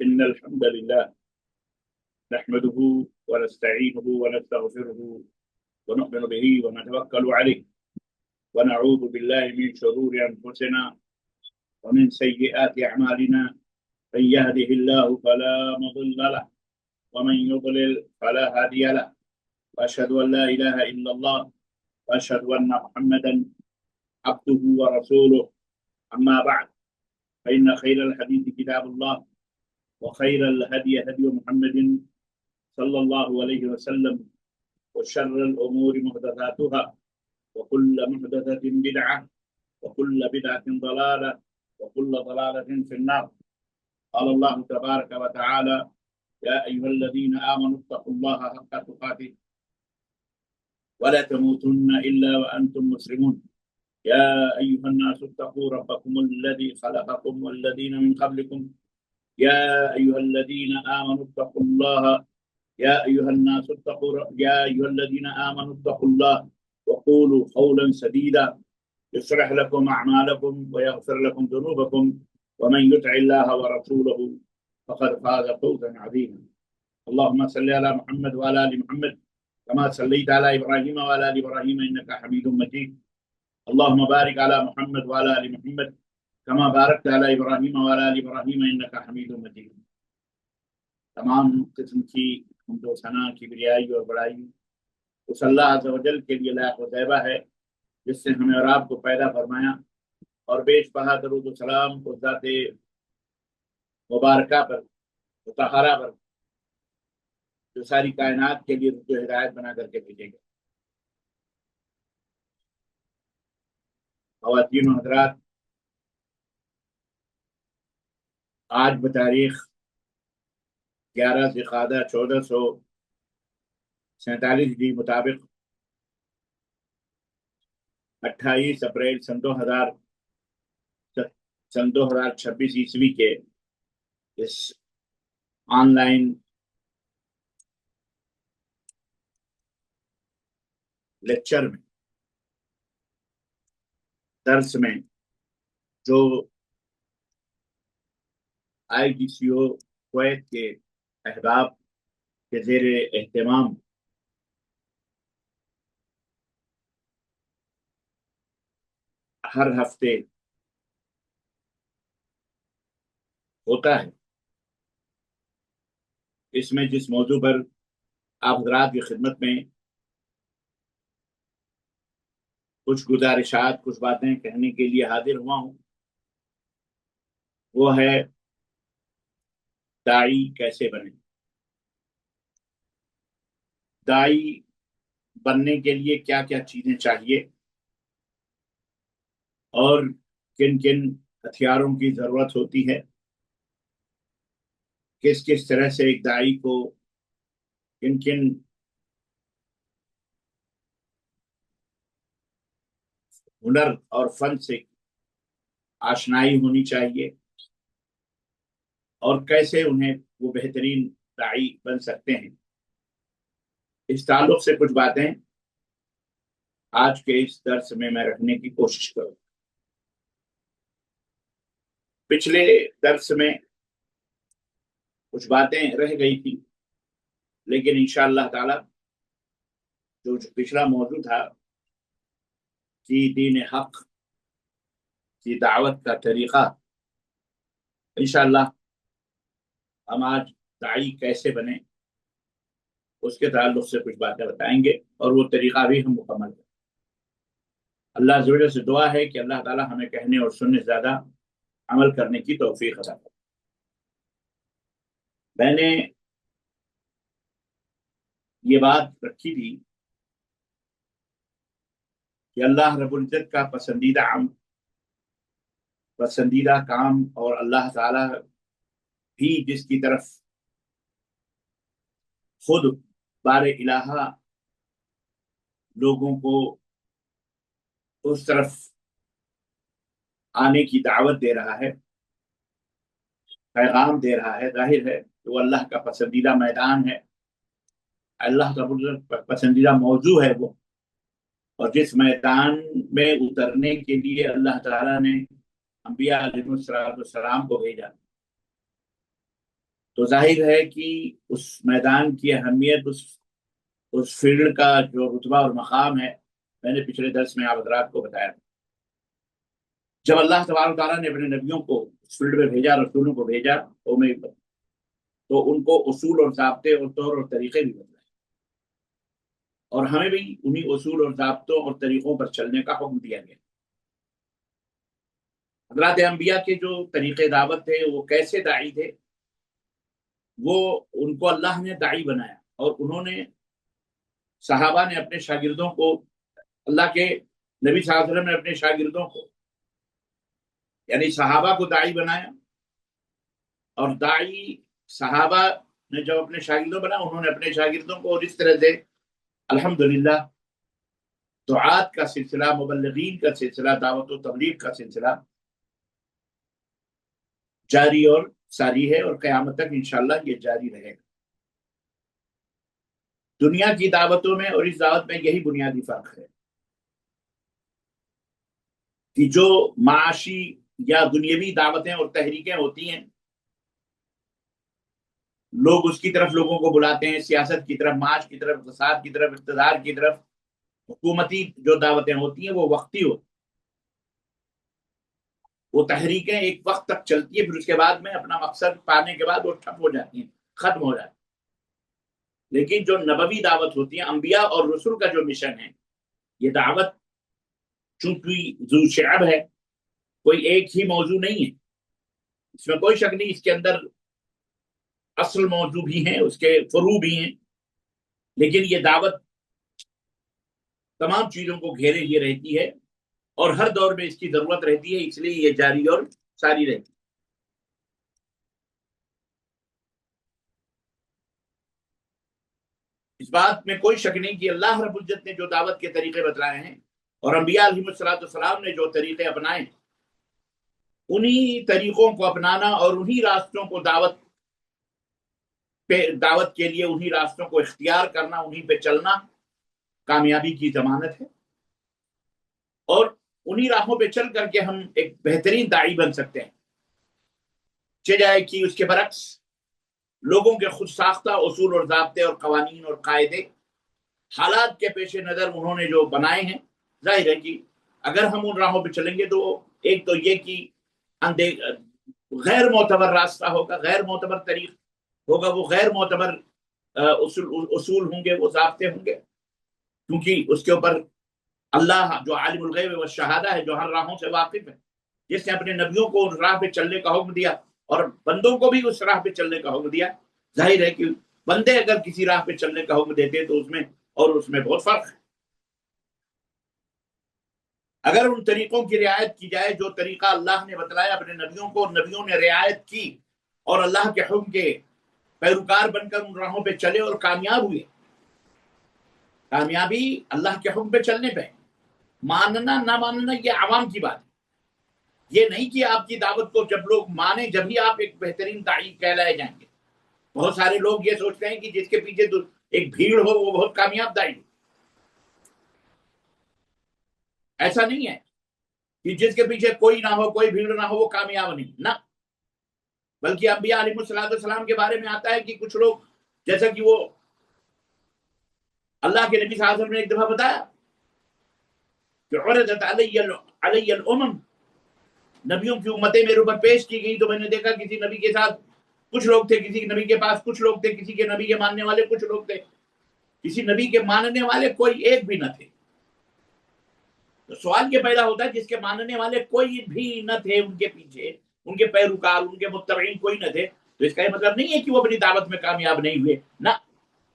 إن الحمد لله نحمده ونستعينه ونستغفره ونؤمن به ونتوكل عليه ونعوذ بالله من شرور أنفسنا ومن سيئات أعمالنا. من يهده الله فلا مضل له ومن يضلل فلا هادي له، وأشهد أن لا إله إلا الله وأشهد أن محمدا عبده ورسوله. أما بعد، فإن خير الحديث كتاب الله، وخير الهدي هدي محمد صلى الله عليه وسلم، وشر الأمور محدثاتها، وكل محدثة بدعة، وكل بدعة ضلالة، وكل ضلالة في النار. قال الله تبارك وتعالى: يا أيها الذين آمنوا اتقوا الله حق تقاته ولا تموتن إلا وأنتم مسلمون. يا أيها الناس اتقوا ربكم الذي خلقكم والذين من قبلكم يا أيها الذين آمنوا اتقوا الله يا أيها الذين آمنوا اتقوا الله وقولوا قولا سديدا يصلح لكم أعمالكم ويغفر لكم ذنوبكم، ومن يطع الله ورسوله فقد فاز فوزا عظيما. اللهم صل على محمد وعلى آل محمد كما صليت على إبراهيم وعلى آل إبراهيم إنك حميد مجيد. اللهم بارك على محمد وعلى آل محمد كما باركت على إبراهيم وعلى آل إبراهيم إنك حميد مجيد. تمام قسم کی حمد و ثنا، کبریائی اور بڑائی اس اللہ عز و جل کے لیے لائق و طیبہ ہے جس نے ہمیں اور آپ کو پیدا فرمایا، اور بیش بہا درود و سلام اس ذات مبارکہ پر، مطہرہ پر، جو ساری کائنات کے لیے رشد و ہدایت بنا کر کے بھیجے گئے. خواتین و حضرات، آج بتاریخ 11 ذوالقعدہ 1447 ہجری مطابق 28 اپریل سن 2026 عیسوی کے اس آن لائن لیکچر میں، درس میں، جو IGCO کویت کے احباب کے زیر اہتمام ہر ہفتے ہوتا ہے، اس میں جس موضوع پر آپ حضرات کی خدمت میں کچھ گزارشات، کچھ باتیں کہنے کے لیے حاضر ہوا ہوں، وہ ہے داعی کیسے بنے. داعی بننے کے لیے کیا کیا چیزیں چاہیے اور کن کن ہتھیاروں کی ضرورت ہوتی ہے، کس کس طرح سے ایک داعی کو کن کن ہنر اور فن سے آشنائی ہونی چاہیے، اور کیسے انہیں وہ بہترین داعی بن سکتے ہیں. اس تعلق سے کچھ باتیں آج کے اس درس میں رکھنے کی کوشش کروں. پچھلے درس میں کچھ باتیں رہ گئی تھی، لیکن انشاءاللہ تعالی جو پچھلا موضوع تھا کہ دین حق کی دعوت کا طریقہ، انشاءاللہ ہم آج داعی کیسے بنے اس کے تعلق سے کچھ باتیں بتائیں گے، اور وہ طریقہ بھی ہم مکمل کریں. اللہ عز و جل سے دعا ہے کہ اللہ تعالی ہمیں کہنے اور سننے سے زیادہ عمل کرنے کی توفیق عطا کرے. میں نے یہ بات رکھی تھی کہ اللہ رب العزت کا پسندیدہ کام، اور اللہ تعالی بھی جس کی طرف خود بار الہ لوگوں کو اس طرف آنے کی دعوت دے رہا ہے، پیغام دے رہا ہے، ظاہر ہے کہ وہ اللہ کا پسندیدہ میدان ہے، اللہ کا پسندیدہ موضوع ہے وہ. اور جس میدان میں اترنے کے لیے اللہ تعالیٰ نے انبیاء علیہ السلام کو بھیجا، تو ظاہر ہے کہ اس میدان کی اہمیت، اس فیلڈ کا جو رتبہ اور مقام ہے، میں نے پچھلے درس میں آپ حضرات کو بتایا تھا۔ جب اللہ تبارک تعالیٰ نے اپنے نبیوں کو اس فیلڈ میں بھیجا، رسولوں کو بھیجا، تو ان کو اصول اور ضابطے اور طور اور طریقے بھی بتلائے، اور ہمیں بھی انہی اصول اور ضابطوں اور طریقوں پر چلنے کا حکم دیا گیا۔ حضرات انبیاء کے جو طریقے دعوت تھے، وہ کیسے داعی تھے، وہ ان کو اللہ نے داعی بنایا، اور انہوں نے، صحابہ نے اپنے شاگردوں کو، اللہ کے نبی صلی اللہ علیہ وسلم نے اپنے شاگردوں کو، یعنی صحابہ کو داعی بنایا، اور داعی صحابہ نے جب اپنے شاگردوں بنا، انہوں نے اپنے شاگردوں کو، اور اس طرح سے الحمدللہ دعات کا سلسلہ، مبلغین کا سلسلہ، دعوت و تبلیغ کا سلسلہ جاری اور ساری ہے، اور قیامت تک انشاءاللہ یہ جاری رہے گا۔ دنیا کی دعوتوں میں اور اس دعوت میں یہی بنیادی فرق ہے کہ جو معاشی یا دنیاوی دعوتیں اور تحریکیں ہوتی ہیں، لوگ اس کی طرف لوگوں کو بلاتے ہیں، سیاست کی طرف، معاش کی طرف، اقتصاد کی طرف، اقتدار کی طرف۔ حکومتی جو دعوتیں ہوتی ہیں وہ وقتی ہوتی ہیں، وہ تحریکیں ایک وقت تک چلتی ہیں، پھر اس کے بعد میں اپنا مقصد پانے کے بعد وہ ٹھپ ہو جاتی ہیں، ختم ہو جاتی ہیں۔ لیکن جو نبوی دعوت ہوتی ہے، انبیاء اور رسول کا جو مشن ہے، یہ دعوت چونکہ ذو شعب ہے، کوئی ایک ہی موضوع نہیں ہے، اس میں کوئی شک نہیں، اس کے اندر اصل موضوع بھی ہیں، اس کے فروع بھی ہیں، لیکن یہ دعوت تمام چیزوں کو گھیرے ہوئے رہتی ہے، اور ہر دور میں اس کی ضرورت رہتی ہے، اس لیے یہ جاری اور ساری رہتی ہے۔ اس بات میں کوئی شک نہیں کہ اللہ رب العزت نے جو دعوت کے طریقے بتلائے ہیں، اور انبیاء علیہ السلام نے جو طریقے اپنائے، انہی طریقوں کو اپنانا اور انہی راستوں کو دعوت کے لیے، انہی راستوں کو اختیار کرنا، انہی پہ چلنا کامیابی کی ضمانت ہے، اور انہی راہوں پہ چل کر کے ہم ایک بہترین داعی بن سکتے ہیں۔ جائے کہ اس کے برعکس لوگوں کے خود ساختہ اصول اور ضابطے اور قوانین اور قاعدے، حالات کے پیش نظر انہوں نے جو بنائے ہیں، ظاہر ہے کہ اگر ہم ان راہوں پہ چلیں گے تو ایک تو یہ کہ غیر معتبر راستہ ہوگا، غیر معتبر طریق ہوگا، وہ غیر معتبر اصول ہوں گے، وہ ضابطے ہوں گے، کیونکہ اس کے اوپر اللہ جو عالم الغیب والشہادہ ہے، جو ہر راہوں سے واقف ہے، جس نے اپنے نبیوں کو اس راہ پہ چلنے کا حکم دیا اور بندوں کو بھی اس راہ پہ چلنے کا حکم دیا، ظاہر ہے کہ بندے اگر کسی راہ پہ چلنے کا حکم دیتے تو اس میں بہت فرق ہے۔ اگر ان طریقوں کی رعایت کی جائے جو طریقہ اللہ نے بتلایا اپنے نبیوں کو، نبیوں نے رعایت کی اور اللہ کے حکم کے پیروکار بن کر ان راہوں پہ چلے اور کامیاب ہوئے، کامیابی اللہ کے حکم پہ چلنے پہ، ماننا نہ ماننا یہ عوام کی بات ہے۔ یہ نہیں کہ آپ کی دعوت کو جب لوگ مانیں جب ہی آپ ایک بہترین داعی کہلائے جائیں گے۔ بہت سارے لوگ یہ سوچتے ہیں کہ جس کے پیچھے ایک بھیڑ ہو وہ بہت کامیاب داعی، ایسا نہیں ہے کہ جس کے پیچھے کوئی نہ ہو، کوئی بھیڑ نہ ہو، وہ کامیاب نہیں، نہ، بلکہ انبیاء علیہ السلام کے بارے میں آتا ہے کہ کچھ لوگ، جیسا کہ وہ اللہ کے نبی صلی اللہ علیہ وسلم نے ایک دفعہ بتایا کہ عرضت علی الامم، نبیوں کی امتیں میرے اوپر پیش کی گئی، تو میں نے دیکھا کسی نبی کے ساتھ کچھ لوگ تھے، کسی نبی کے پاس کچھ لوگ تھے، کسی کے نبی کے ماننے والے کچھ لوگ تھے، کسی نبی کے ماننے والے کوئی ایک بھی نہ تھے۔ تو سوال یہ پیدا ہوتا ہے جس کے ماننے والے کوئی بھی نہ تھے، ان کے پیچھے ان کے پیروکار، ان کے متبعین کوئی نہ تھے، تو اس کا یہ مطلب نہیں ہے کہ وہ اپنی دعوت میں کامیاب نہیں ہوئے، نہ،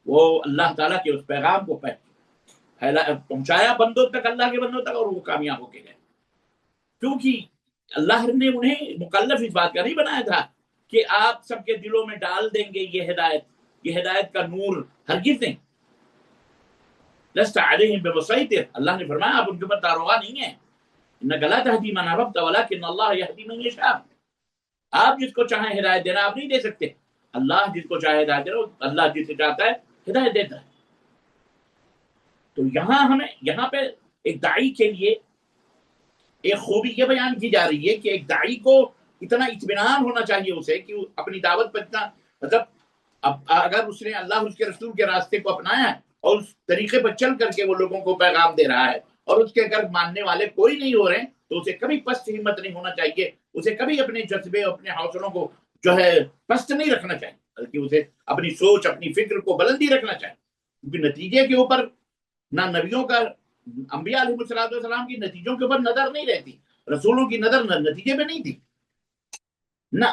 وہ اللہ تعالیٰ کے اس پیغام کو پہنچایا بندوں تک، اللہ کے بندوں تک، اور وہ کامیاب ہو کے گئے، کیونکہ اللہ نے انہیں مکلف اس بات کا نہیں بنایا تھا کہ آپ سب کے دلوں میں ڈال دیں گے یہ ہدایت کا نور، ہرگز نہیں۔ لست علیہم بمسیطر، اللہ نے فرمایا آپ ان کے اوپر داروغہ نہیں ہیں، انک لا تہدی من احببت ولکن اللہ یہدی من یشاء، آپ جس کو چاہیں ہدایت دینا آپ نہیں دے سکتے، اللہ جس کو چاہے ہدایت دینا، اللہ جسے چاہتا ہے ہدایت دیتا ہے۔ تو یہاں پہ ایک داعی کے لیے ایک خوبی یہ بیان کی جا رہی ہے کہ ایک داعی کو اتنا اطمینان ہونا چاہیے اسے کہ اپنی دعوت پر اتنا مطلب اب اگر اس نے اللہ اس کے رسول کے راستے کو اپنایا ہے اور اس طریقے پر چل کر کے وہ لوگوں کو پیغام دے رہا ہے اور اس کے اگر ماننے والے کوئی نہیں ہو رہے ہیں تو اسے کبھی پست ہمت نہیں ہونا چاہیے، اسے کبھی اپنے جذبے اپنے حوصلوں کو جو ہے پست نہیں رکھنا چاہیے، بلکہ اسے اپنی سوچ اپنی فکر کو بلندی رکھنا چاہیے، کیونکہ نتیجے کے اوپر نہ نبیوں کا انبیاء علیہ السلام کی نتیجوں کے اوپر نظر نہیں رہتی، رسولوں کی نظر نتیجے میں نہیں تھی، نہ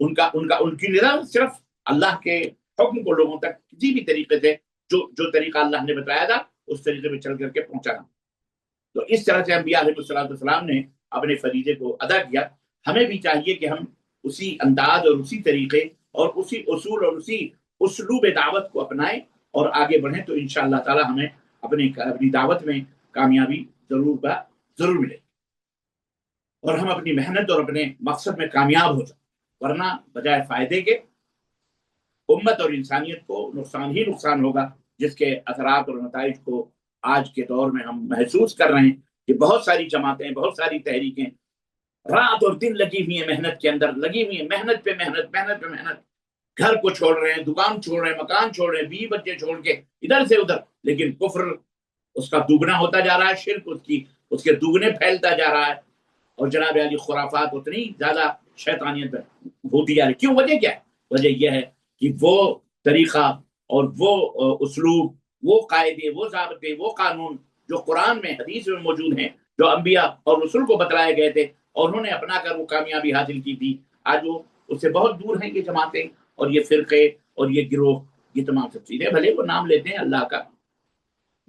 ان کی نظر صرف اللہ کے حکم کو لوگوں تک کسی بھی طریقے سے جو طریقہ اللہ نے بتایا تھا اس طریقے میں چل کر کے پہنچانا۔ تو اس طرح سے انبیاء علیہ السلام نے اپنے فریضے کو ادا کیا، ہمیں بھی چاہیے کہ ہم اسی انداز اور اسی طریقے اور اسی اصول اور اسی اسلوب دعوت کو اپنائیں اور آگے بڑھیں، تو انشاءاللہ تعالی ہمیں اپنی دعوت میں کامیابی ضرور ملے اور ہم اپنی محنت اور اپنے مقصد میں کامیاب ہو جائیں، ورنہ بجائے فائدے کے امت اور انسانیت کو نقصان ہی نقصان ہوگا، جس کے اثرات اور نتائج کو آج کے دور میں ہم محسوس کر رہے ہیں کہ بہت ساری جماعتیں بہت ساری تحریکیں رات اور دن لگی ہوئی ہیں، محنت کے اندر لگی ہوئی ہیں، محنت پہ محنت، گھر کو چھوڑ رہے ہیں، دکان چھوڑ رہے ہیں، مکان چھوڑ رہے ہیں، بیوی بچے چھوڑ کے ادھر سے ادھر، لیکن کفر اس کا دگنا ہوتا جا رہا ہے، شرک اس کے دگنے پھیلتا جا رہا ہے، اور جناب علی خرافات اتنی زیادہ شیطانیت ہوتی جا رہی۔ کیوں؟ وجہ کیا ہے؟ وجہ یہ ہے کہ وہ طریقہ اور وہ اسلوب، وہ قاعدے، وہ ضابطے، وہ قانون جو قرآن میں حدیث میں موجود ہیں، جو انبیاء اور رسول کو بتلائے گئے تھے اور انہوں نے اپنا کر وہ کامیابی حاصل کی تھی، آج وہ اس سے بہت دور ہیں، یہ جماعتیں اور یہ فرقے اور یہ گروہ، یہ تمام سب چیزیں بھلے وہ نام لیتے ہیں اللہ کا،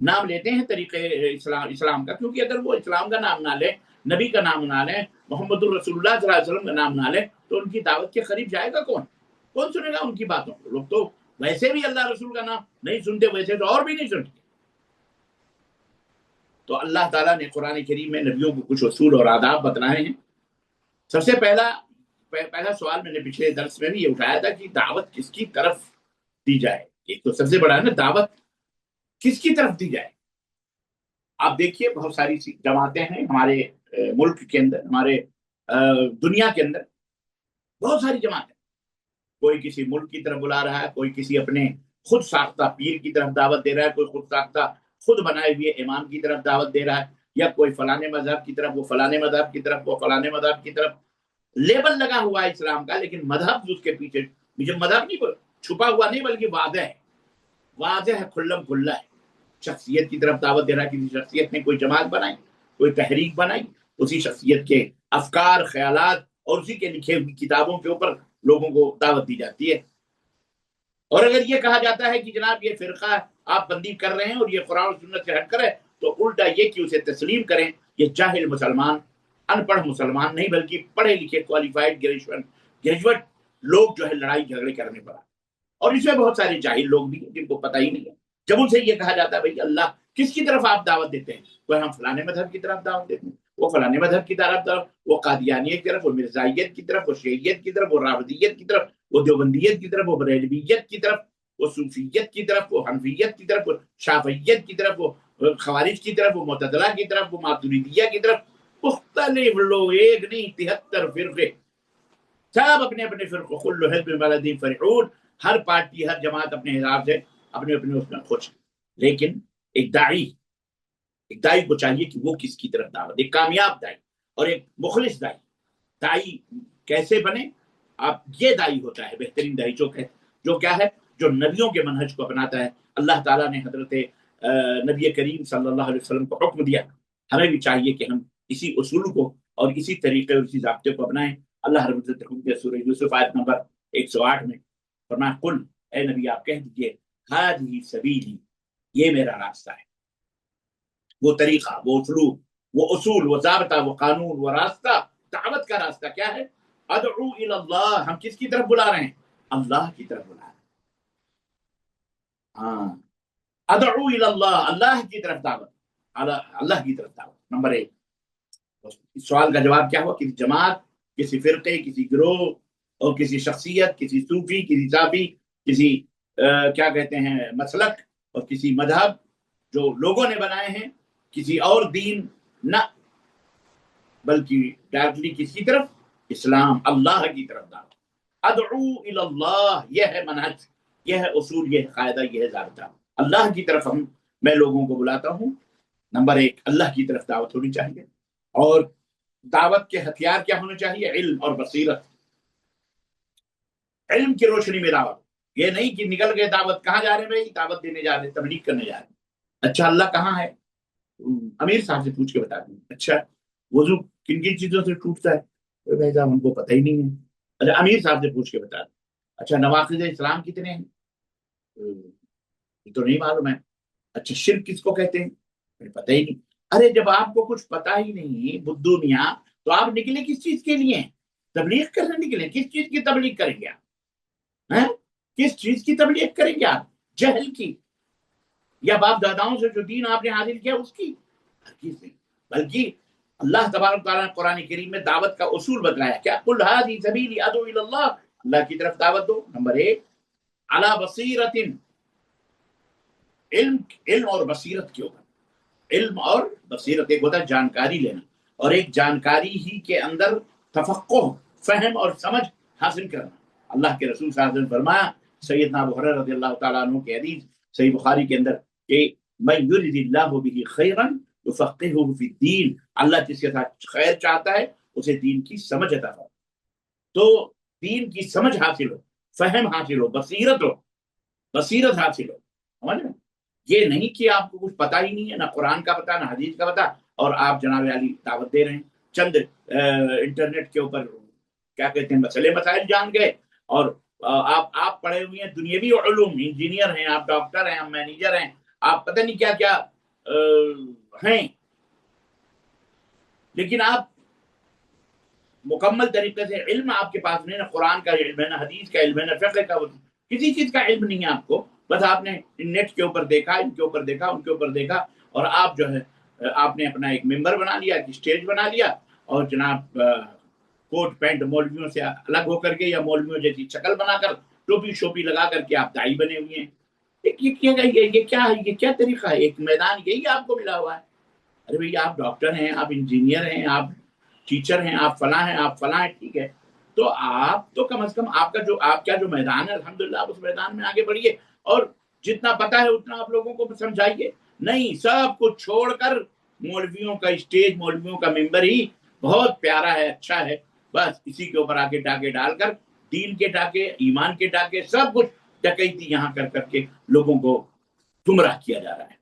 نام لیتے ہیں طریقے اسلام کا، کیونکہ اگر وہ اسلام کا نام نہ لیں، نبی کا نام نہ لیں، محمد الرسول اللہ صلی اللہ علیہ وسلم کا نام نہ لیں، تو ان کی دعوت کے قریب جائے گا کون سنے گا ان کی باتوں؟ لوگ تو ویسے بھی اللہ رسول کا نام نہیں سنتے، ویسے تو اور بھی نہیں سنتے۔ تو اللہ تعالیٰ نے قرآن کریم میں نبیوں کو کچھ اصول اور آداب بتلائے ہیں۔ سب سے پہلا سوال میں نے پچھلے درس میں بھی یہ اٹھایا تھا کہ دعوت کس کی طرف دی جائے، ایک تو سب سے بڑا ہے نا، دعوت کس کی طرف دی جائے۔ آپ دیکھیے بہت ساری جماعتیں ہیں ہمارے ملک کے اندر، ہمارے دنیا کے اندر بہت ساری جماعتیں، کوئی کسی ملک کی طرف بلا رہا ہے، کوئی کسی اپنے خود ساختہ پیر کی طرف دعوت دے رہا ہے، کوئی خود ساختہ خود بنائے ہوئے امام کی طرف دعوت دے رہا ہے، یا کوئی فلانے مذہب کی طرف، وہ فلانے مذہب کی طرف، وہ فلانے مذہب کی طرف، لیبل لگا ہوا ہے اسلام کا، لیکن مذہب اس کے پیچھے مذہب نہیں چھپا ہوا نہیں، بلکہ واضح ہے، کھلم کھلا ہے، شخصیت کی طرف دعوت دے رہا ہے۔ کسی شخصیت نے کوئی جماعت بنائی، کوئی تحریک بنائی، اسی شخصیت کے افکار، خیالات اور اسی کے لکھے ہوئی کتابوں کے اوپر لوگوں کو دعوت دی جاتی ہے۔ اور اگر یہ کہا جاتا ہے کہ جناب یہ فرقہ آپ بندی کر رہے ہیں اور یہ قرآن و سنت سے ہٹ کر ہے، تو الٹا یہ کہ اسے تسلیم کریں یہ جاہل مسلمان، ان پڑھ مسلمان نہیں، بلکہ پڑھے لکھے کوالیفائڈ گریجویٹ لوگ جو ہے لڑائی جھگڑے کرنے پڑا، اور اس میں بہت سارے جاہل لوگ بھی ہیں جن کو پتہ ہی نہیں ہے۔ جب ان سے یہ کہا جاتا ہے بھائی اللہ کس کی طرف آپ دعوت دیتے ہیں، تو ہم فلانے مذہب کی طرف دعوت دیتے ہیں، وہ فلانے مذہب کی طرف، وہ قادیانیت کی طرف، وہ مرزائیت کی طرف، وہ شیعیت کی طرف، وہ رافضیت کی طرف، وہ دیوبندیت کی طرف، وہ بریلویت کی طرف، وہ صوفیت کی طرف، وہ حنفیت کی طرف، وہ شافعیت کی طرف، وہ خوارج کی طرف، وہ معتزلہ کی طرف، وہ ماتریدیہ کی طرف، مختلف لوگ، ایک نہیں 73 فرقے، سب اپنے اپنے فرقے، کل حزب بما لدیہم فرحون، ہر پارٹی ہر جماعت اپنے حساب سے اپنے اس میں خوش ہے۔ لیکن ایک دائی کو چاہیے کہ وہ کس کی طرف دعوت، ایک کامیاب دائی اور ایک مخلص دائی کیسے بنے؟ آپ یہ دائی ہوتا ہے بہترین دائی جو کیا ہے، جو نبیوں کے منہج کو اپناتا ہے۔ اللہ تعالیٰ نے حضرت نبی کریم صلی اللہ علیہ وسلم کو حکم دیا، ہمیں بھی چاہیے کہ ہم اسی اصول کو اور اسی طریقے اور اسی ضابطے کو اپنائیں۔ اللہ رب العزت حکم دیا سورہ یوسف آیت نمبر 108 میں، فرمایا قل، اے نبی آپ کہہ دیجئے، ہذہ سبیلی، یہ میرا راستہ ہے، وہ طریقہ، وہ اسلوب، وہ اصول، وہ ضابطہ، وہ قانون، وہ راستہ، دعوت کا راستہ کیا ہے؟ ادعو الی اللہ، ہم کس کی طرف بلا رہے ہیں؟ اللہ کی طرف بلا رہے ہیں۔ ہاں، ادعو الی اللہ، اللہ کی طرف دعوت، اللہ کی طرف دعوت۔ نمبر 1، اس سوال کا جواب کیا ہوا؟ کسی جماعت، کسی فرقے، کسی گروہ اور کسی شخصیت، کسی صوفی، کسی صافی، کسی کیا کہتے ہیں مسلک اور کسی مذہب جو لوگوں نے بنائے ہیں، کسی اور دین، نہ، بلکہ ڈائریکٹلی کس کی طرف؟ اسلام، اللہ کی طرف دعوت۔ ادعو الی اللہ، یہ ہے منہج، یہ ہے اصول، یہ ہے قاعدہ، یہ ہے ضابطہ. اللہ کی طرف میں لوگوں کو بلاتا ہوں. نمبر ایک، اللہ کی طرف دعوت ہونی چاہیے. اور دعوت کے ہتھیار کیا ہونے چاہیے؟ علم اور بصیرت. علم کی روشنی میں دعوت. یہ نہیں کہ نکل گئے دعوت، کہاں جا رہے ہیں بھائی؟ دعوت دینے جا رہے ہیں، تبلیغ کرنے جا رہے ہیں. اچھا اللہ کہاں ہے؟ امیر صاحب سے پوچھ کے بتا دیں. اچھا وضو کن کن چیزوں سے ٹوٹتا ہے؟ بھائی صاحب ہم کو پتہ ہی نہیں ہے. اچھا امیر صاحب سے پوچھ کے بتا دیں. اچھا نواقض اسلام کتنے ہیں؟ یہ تو نہیں معلوم ہے. اچھا شرک کس کو کہتے ہیں؟ پتہ ہی نہیں. ارے جب آپ کو کچھ پتہ ہی نہیں بدھو میاں، تو آپ نکلے کس چیز کے لیے؟ تبلیغ کرنے نکلے. کس چیز کی تبلیغ کریں گے آپ؟ کس چیز کی تبلیغ کریں گے آپ؟ جہل کی، یا باپ داداؤں سے جو دین آپ نے حاصل کیا اس کی؟ ہرگز نہیں. بلکہ اللہ تبارک تعالیٰ نے قرآن کریم میں دعوت کا اصول بتلایا. کیا؟ قل ھذی سبیلی ادعو الی اللہ، اللہ کی طرف دعوت دو. نمبر ایک، علی بصیرت، علم اور بصیرت کے اوپر. علم اور بصیرت، ایک ہوتا ہے جانکاری لینا، اور ایک جانکاری ہی کے اندر تفقہ، فہم اور سمجھ حاصل کرنا. اللہ کے رسول صلی اللہ علیہ وسلم فرمایا، سیدنا ابو ہریرہ رضی اللہ تعالیٰ عنہ کی حدیث صحیح بخاری کے اندر، کہ من یرد اللہ بہ خیرا یفقہہ فی الدین، اللہ جس کے ساتھ خیر چاہتا ہے اسے دین کی سمجھ عطا فرماتا. تو دین کی سمجھ حاصل ہو، فہم حاصل ہو، بصیرت حاصل ہو. سمجھ میں؟ یہ نہیں کہ آپ کو کچھ پتہ ہی نہیں ہے، نہ قرآن کا پتہ، نہ حدیث کا پتہ، اور آپ جناب علی دعوت دے رہے ہیں. چند انٹرنیٹ کے اوپر کیا کہتے ہیں مسائل جان گئے، اور آپ پڑھے ہوئے ہیں دنیاوی علوم، انجینئر ہیں آپ، ڈاکٹر ہیں آپ، مینیجر ہیں آپ، پتہ نہیں کیا کیا ہیں، لیکن آپ مکمل طریقے سے علم آپ کے پاس نہیں، نہ قرآن کا علم ہے، نہ حدیث کا علم ہے، نہ فقہ کا، کسی چیز کا علم نہیں ہے آپ کو. بس آپ نے نیٹ کے اوپر دیکھا، ان کے اوپر دیکھا، ان کے اوپر دیکھا، اور آپ جو ہے آپ نے اپنا ایک ممبر بنا لیا، ایک اسٹیج بنا لیا، اور جناب کوٹ پینٹ مولویوں سے الگ ہو کر کے، یا مولویوں جیسی شکل بنا کر، ٹوپی شوپی لگا کر کے آپ داعی بنے ہوئے ہیں. یہ کیا ہے؟ یہ کیا طریقہ ہے؟ ایک میدان یہی آپ کو ملا ہوا ہے. ارے بھئی آپ ڈاکٹر ہیں، آپ انجینئر ہیں، آپ ٹیچر ہیں، آپ فلاں ہیں، آپ فلاں ہیں، ٹھیک ہے. تو آپ تو کم از کم آپ کا جو میدان ہے الحمدللہ، آپ اس میدان میں آگے بڑھیے، اور جتنا پتا ہے اتنا آپ لوگوں کو سمجھائیے. نہیں، سب کچھ چھوڑ کر مولویوں کا اسٹیج، مولویوں کا ممبر ہی بہت پیارا ہے، اچھا ہے، بس اسی کے اوپر آگے ڈاکے ڈال کر دین کے ڈاکے، ایمان کے ڈاکے، سب کچھ ڈکیتی یہاں کر کر کے لوگوں کو گمراہ کیا جا رہا ہے.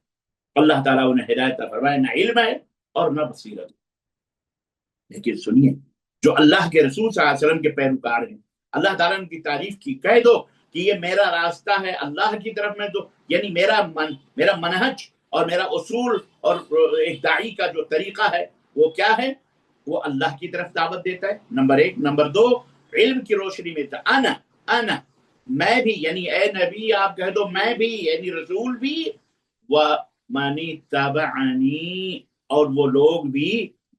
اللہ تعالیٰ انہیں ہدایت فرمائے، نہ علم ہے اور نہ بصیرت. لیکن سنیے، جو اللہ کے رسول صلی اللہ علیہ وسلم کے پیروکار ہیں، اللہ تعالیٰ نے ان کی تعریف کی. کہہ دو کہ یہ میرا راستہ ہے اللہ کی طرف میں، تو یعنی میرا منہج اور میرا اصول اور ایک داعی کا جو طریقہ ہے وہ کیا ہے؟ وہ اللہ کی طرف دعوت دیتا ہے. نمبر ایک. نمبر دو، علم کی روشنی میں انا میں بھی، یعنی اے نبی آپ کہہ دو میں بھی، یعنی رسول بھی، وَمَنِ اتَّبَعَنِي، اور وہ لوگ بھی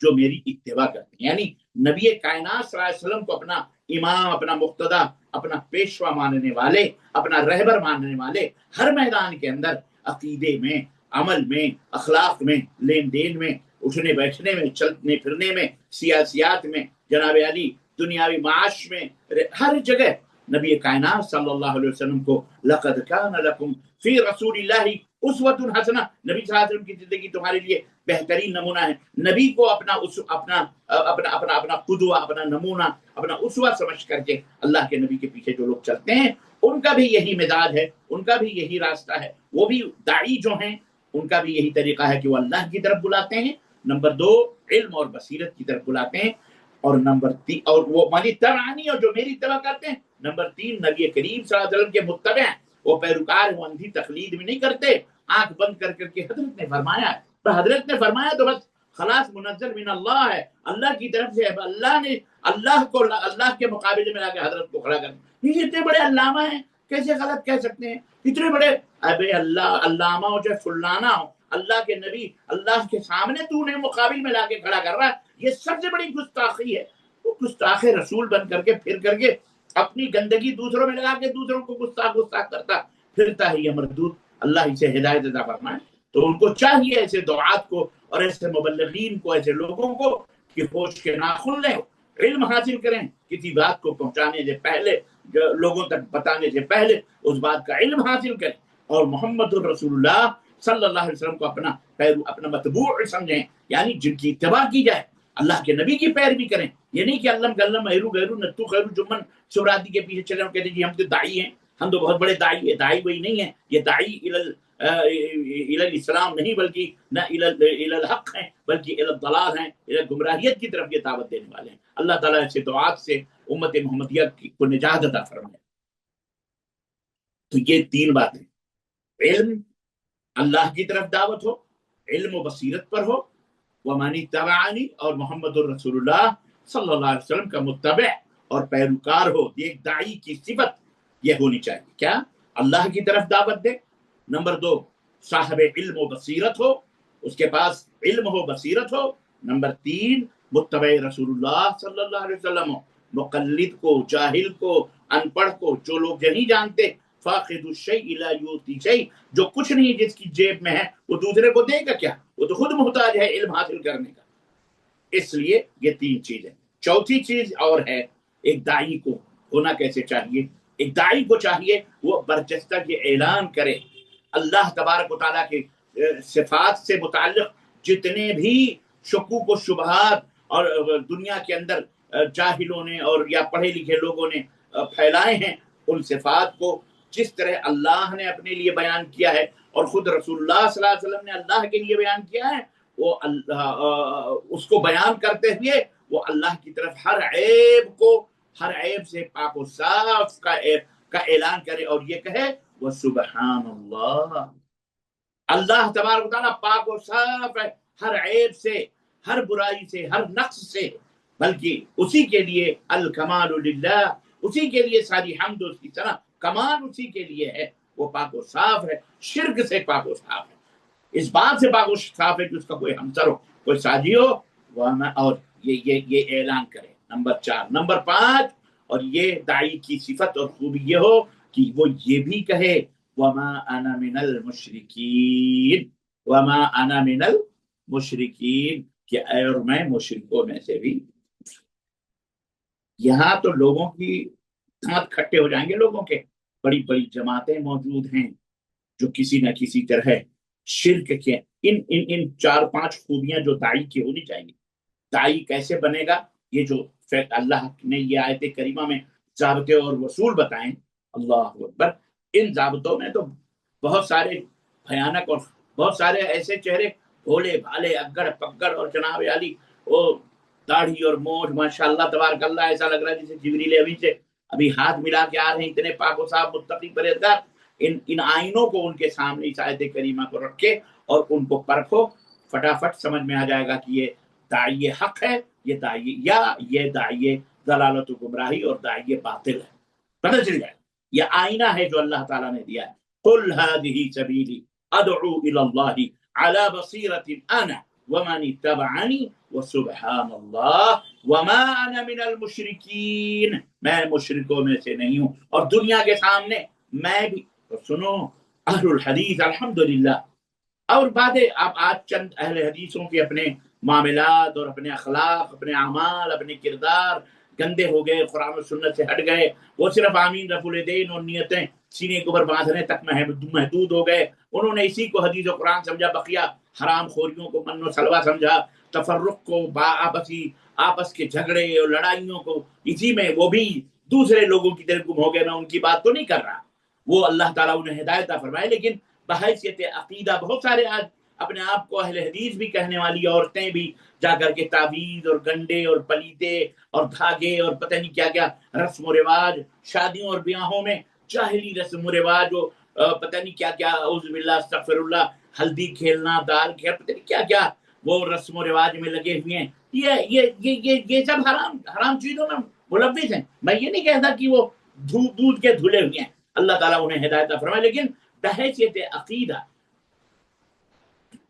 جو میری اتباع کرتے ہیں. یعنی نبی کائنات صلی اللہ علیہ وسلم کو اپنا امام، اپنا مقتدی، اپنا پیشوا ماننے والے، اپنا رہبر ماننے والے، ہر میدان کے اندر، عقیدے میں، عمل میں، اخلاق میں، لین دین میں، اٹھنے بیٹھنے میں، چلنے پھرنے میں، سیاسیات میں، جناب علی دنیاوی معاش میں، ہر جگہ نبی کائنات صلی اللہ علیہ وسلم کو لقد کان لکم فی رسول اللہ اسوۃ حسنہ، نبی صلی اللہ علیہ وسلم کی زندگی تمہارے لیے بہترین نمونہ ہے. نبی کو اپنا قدوہ، اپنا نمونہ، اپنا اسوہ سمجھ کر کے اللہ کے نبی کے پیچھے جو لوگ چلتے ہیں، ان کا بھی یہی مزاج ہے، ان کا بھی یہی راستہ ہے. وہ بھی داعی جو ہیں ان کا بھی یہی طریقہ ہے کہ وہ اللہ کی طرف بلاتے ہیں. نمبر دو، علم اور بصیرت کی طرف بلاتے ہیں. اور نمبر تین، اور وہ مانی تبعانی، اور جو میری اتباع کرتے ہیں. نمبر تین، نبی کریم صلی اللہ علیہ وسلم کے متبع ہیں، وہ پیروکار، وہ اندھی تقلید بھی نہیں کرتے، آنکھ بند کر کر کے حضرت نے فرمایا ہے، تو حضرت نے فرمایا تو بس خلاص، منزل من اللہ ہے، اللہ کی طرف سے ہے. اللہ نے اللہ کے مقابلے میں لا کے حضرت کو کھڑا کر دیا. یہ اتنے بڑے علامہ ہیں، کیسے غلط کہہ سکتے ہیں؟ اتنے بڑے، ابے اللہ علامہ ہو چاہے فلانا ہو، اللہ کے نبی اللہ کے سامنے تو انہیں مقابل میں لا کے کھڑا کر رہا ہے، یہ سب سے بڑی گستاخی ہے. وہ گستاخ رسول بن کر کے پھر کر کے اپنی گندگی دوسروں میں لگا کے دوسروں کو گستاخ کرتا پھرتا ہے. یہ مردود، اللہ اسے ہدایت عطا فرمائے. تو ان کو چاہیے، ایسے دعات کو اور ایسے مبلغین کو، ایسے لوگوں کو، کہ ہوش کے ناخن لیں، علم حاصل کریں، کسی بات کو پہنچانے سے پہلے، لوگوں تک بتانے سے پہلے اس بات کا علم حاصل کریں، اور محمد الرسول اللہ صلی اللہ علیہ وسلم کو اپنا متبوع سمجھیں، یعنی جن کی اتباع کی جائے، اللہ کے نبی کی پیروی کریں۔ یہ نہیں کہ علم گلم ایرو غیرو نتو خیرو جمن شورادی کے پیچھے چلے اور کہتے جی ہم تو دائی ہیں، ہم تو بہت بڑے دائی ہیں۔ دائی وہی نہیں ہے، یہ دائی الاسلام نہیں بلکہ نہ الحق ہیں بلکہ الضلال ہیں، گمراہیت کی طرف یہ دعوت دینے والے ہیں۔ اللہ تعالیٰ ایسے دعات سے امت محمدیہ کو نجات عطا فرمائے۔ تو یہ تین باتیں، علم، اللہ کی طرف دعوت ہو، علم و بصیرت پر ہو، ومن اتبعنی، اور محمد الرسول اللہ صلی اللہ علیہ وسلم کا متبع اور پیروکار ہو۔ یہ ایک داعی کی صفت یہ ہونی چاہیے، کیا؟ اللہ کی طرف دعوت دے۔ نمبر 2، صاحب علم و بصیرت ہو، اس کے پاس علم ہو، بصیرت ہو۔ نمبر 3، متبع رسول اللہ صلی اللہ علیہ وسلم ہو۔ مقلد کو، جاہل کو، ان پڑھ کو، جو لوگ نہیں جانتے، فاقد الشیء لا یؤتی شیء، جو کچھ نہیں جس کی جیب میں ہے وہ دوسرے کو دے گا کیا؟ وہ تو خود محتاج ہے علم حاصل کرنے کا۔ اس لیے یہ 3 چیزیں۔ چوتھی چیز اور ہے، ایک داعی کو ہونا کیسے چاہیے؟ ایک داعی کو چاہیے وہ برجستہ یہ اعلان کرے، اللہ تبارک و تعالیٰ کے صفات سے متعلق جتنے بھی شکوک و شبہات اور دنیا کے اندر جاہلوں نے اور یا پڑھے لکھے لوگوں نے پھیلائے ہیں، ان صفات کو جس طرح اللہ نے اپنے لیے بیان کیا ہے اور خود رسول اللہ صلی اللہ علیہ وسلم نے اللہ کے لیے بیان کیا ہے، وہ اس کو بیان کرتے ہوئے وہ اللہ کی طرف ہر عیب سے پاک و صاف کا اعلان کرے، اور یہ کہے وہ سبحان اللہ، اللہ تبارک و تعالیٰ پاک و صاف ہے ہر عیب سے، ہر برائی سے، ہر نقص سے، بلکہ اسی کے لیے الکمال للہ، اسی کے لیے ساری حمد اس کی ثنا، کمال اسی کے لیے ہے، وہ پاک و صاف ہے، شرک سے پاک و صاف ہے، اس بات سے پاک و صاف ہے کہ اس کا کوئی ہمسر ہو، کوئی ساجی ہو، اور یہ اعلان کرے۔ نمبر 4۔ نمبر 5، اور یہ داعی کی صفت اور خوبی یہ ہو کہ وہ یہ بھی کہے وما انا من المشرکین، وما انا من المشرکین، کہ اور میں مشرکوں میں سے بھی۔ یہاں تو لوگوں کی ہاتھ کھٹے ہو جائیں گے، لوگوں کے بڑی بڑی جماعتیں موجود ہیں جو کسی نہ کسی طرح شرک کے ان 4-5 خوبیاں جو داعی کی ہونی چاہیے۔ داعی کیسے بنے گا؟ یہ جو اللہ نے یہ آیت کریمہ میں ضابطے اور اصول بتائیں، اللہ اکبر، ان ضابطوں میں تو بہت سارے بھیانک اور بہت سارے ایسے چہرے بھولے بھالے اگڑ پگڑ اور جناب علی وہ داڑھی اور مونچھ ماشاءاللہ تبارک اللہ، ایسا لگ رہا ہے جسے جبریل امین سے ابھی ہاتھ ملا کے آ رہے ہیں، اتنے پاک و صاف متقی پرہیزگار۔ ان آئینوں کو ان کے سامنے اس آیت کریمہ کو رکھے اور ان کو پرکھو، فٹافٹ سمجھ میں آ جائے گا کہ یہ داعی حق ہے، یہ داعی ضلالت و گمراہی اور داعی باطل ہے، پتہ چل جائے۔ یہ آئینہ ہے جو اللہ تعالیٰ نے دیا ہے۔ قل هذه سبیلی ادعو الی اللہ علی بصیرۃ انا ومن اتبعنی وسبحان اللہ وما انا من المشرکین، میں مشرکوں میں سے نہیں ہوں، اور دنیا کے سامنے میں بھی۔ تو سنو اہل الحدیث الحمدللہ، اور باتیں اب آج چند اہل حدیثوں کے اپنے معاملات اور اپنے اخلاق، اپنے اعمال، اپنے کردار گندے ہو گئے، قرآن و سنت سے ہٹ گئے، وہ صرف آمین رفع الیدین اور نیتیں سینے کے اوپر باندھنے تک محدود ہو گئے، انہوں نے اسی کو حدیث و قرآن سمجھا، بقیہ حرام خوریوں کو من و سلوہ سمجھا، تفرق کو، آپس کے جھگڑے اور لڑائیوں کو اسی میں وہ بھی دوسرے لوگوں کی طرف گم ہو گئے۔ میں ان کی بات تو نہیں کر رہا، وہ اللہ تعالیٰ انہیں ہدایت فرمائے، لیکن بحیثیت عقیدہ بہت سارے آج اپنے آپ کو اہل حدیث بھی کہنے والی عورتیں بھی جا کر کے تعویذ اور گنڈے اور پلیتے اور دھاگے اور پتہ نہیں کیا کیا رسم و رواج، شادیوں اور بیاہوں میں جاہلی رسم و رواج، جو پتہ نہیں کیا کیا، اعوذ باللہ استغفر اللہ، ہلدی کھیلنا، دال کھیل، پتہ نہیں کیا کیا وہ رسم و رواج میں لگے ہوئے ہیں۔ یہ سب حرام چیزوں میں ملوث ہیں۔ میں یہ نہیں کہتا کہ وہ دودھ کے دھلے ہوئے ہیں، اللہ تعالیٰ انہیں ہدایت فرمائے، لیکن بحیثیت عقیدہ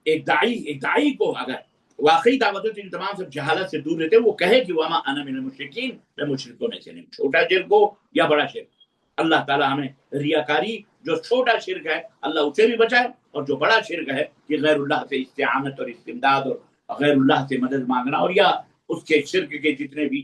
ایک داعی کو اگر واقعی دعوت ہو تو ان تمام سب جہالت سے دور رہتے، وہ کہے کہ وما انا من المشرکین، میں مشرکوں میں سے نہیں، چھوٹا شرک ہو یا بڑا شرک۔ اللہ تعالیٰ ہمیں ریاکاری، جو چھوٹا شرک ہے اللہ اسے بھی بچائے، اور جو بڑا شرک ہے کہ غیر اللہ سے استعانت اور استمداد اور غیر اللہ سے مدد مانگنا، اور یا اس کے شرک کے جتنے بھی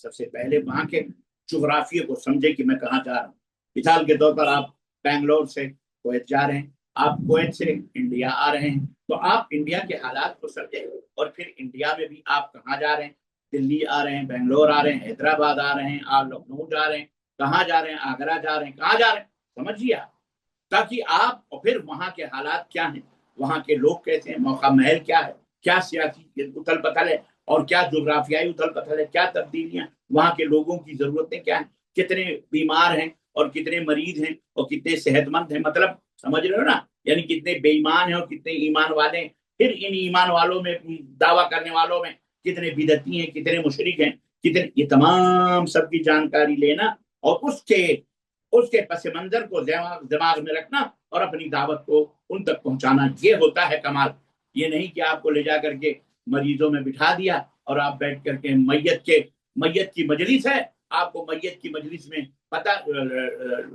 سب سے پہلے وہاں کے جغرافیے کو سمجھے کہ میں کہاں جا رہا ہوں. مثال کے طور پر آپ بنگلور سے کویت جا رہے ہیں, آپ کویت سے انڈیا آ رہے ہیں, تو آپ انڈیا کے حالات کو سمجھیں, اور پھر انڈیا میں بھی آپ کہاں جا رہے ہیں, دلی آ رہے ہیں, بنگلور آ رہے ہیں, حیدرآباد آ رہے ہیں, آپ لکھنؤ جا رہے ہیں, کہاں جا رہے ہیں, آگرہ جا رہے ہیں, کہاں جا رہے ہیں, سمجھیے آپ, تاکہ آپ, اور پھر وہاں کے حالات کیا ہیں, وہاں کے لوگ کیسے ہیں, موقع محل کیا ہے, کیا سیاسی اتل پتل ہے, اور کیا جغرافیائی اتل پتل ہے, کیا تبدیلیاں, وہاں کے لوگوں کی ضرورتیں کیا ہیں, کتنے بیمار ہیں اور کتنے مریض ہیں اور کتنے صحت مند ہیں, مطلب سمجھ رہے ہو نا, یعنی کتنے بے ایمان ہیں اور کتنے ایمان والے ہیں, پھر ان ایمان والوں میں, دعویٰ کرنے والوں میں کتنے بدعتی ہیں, کتنے مشرک ہیں, کتنے, یہ تمام سب کی جانکاری لینا اور اس کے پس منظر کو دماغ میں رکھنا اور اپنی دعوت کو ان تک پہنچانا, یہ ہوتا ہے کمال. یہ نہیں کہ آپ کو لے جا کر کے مریضوں میں بٹھا دیا اور آپ بیٹھ کر کے میت کی مجلس ہے, آپ کو میت کی مجلس میں پتہ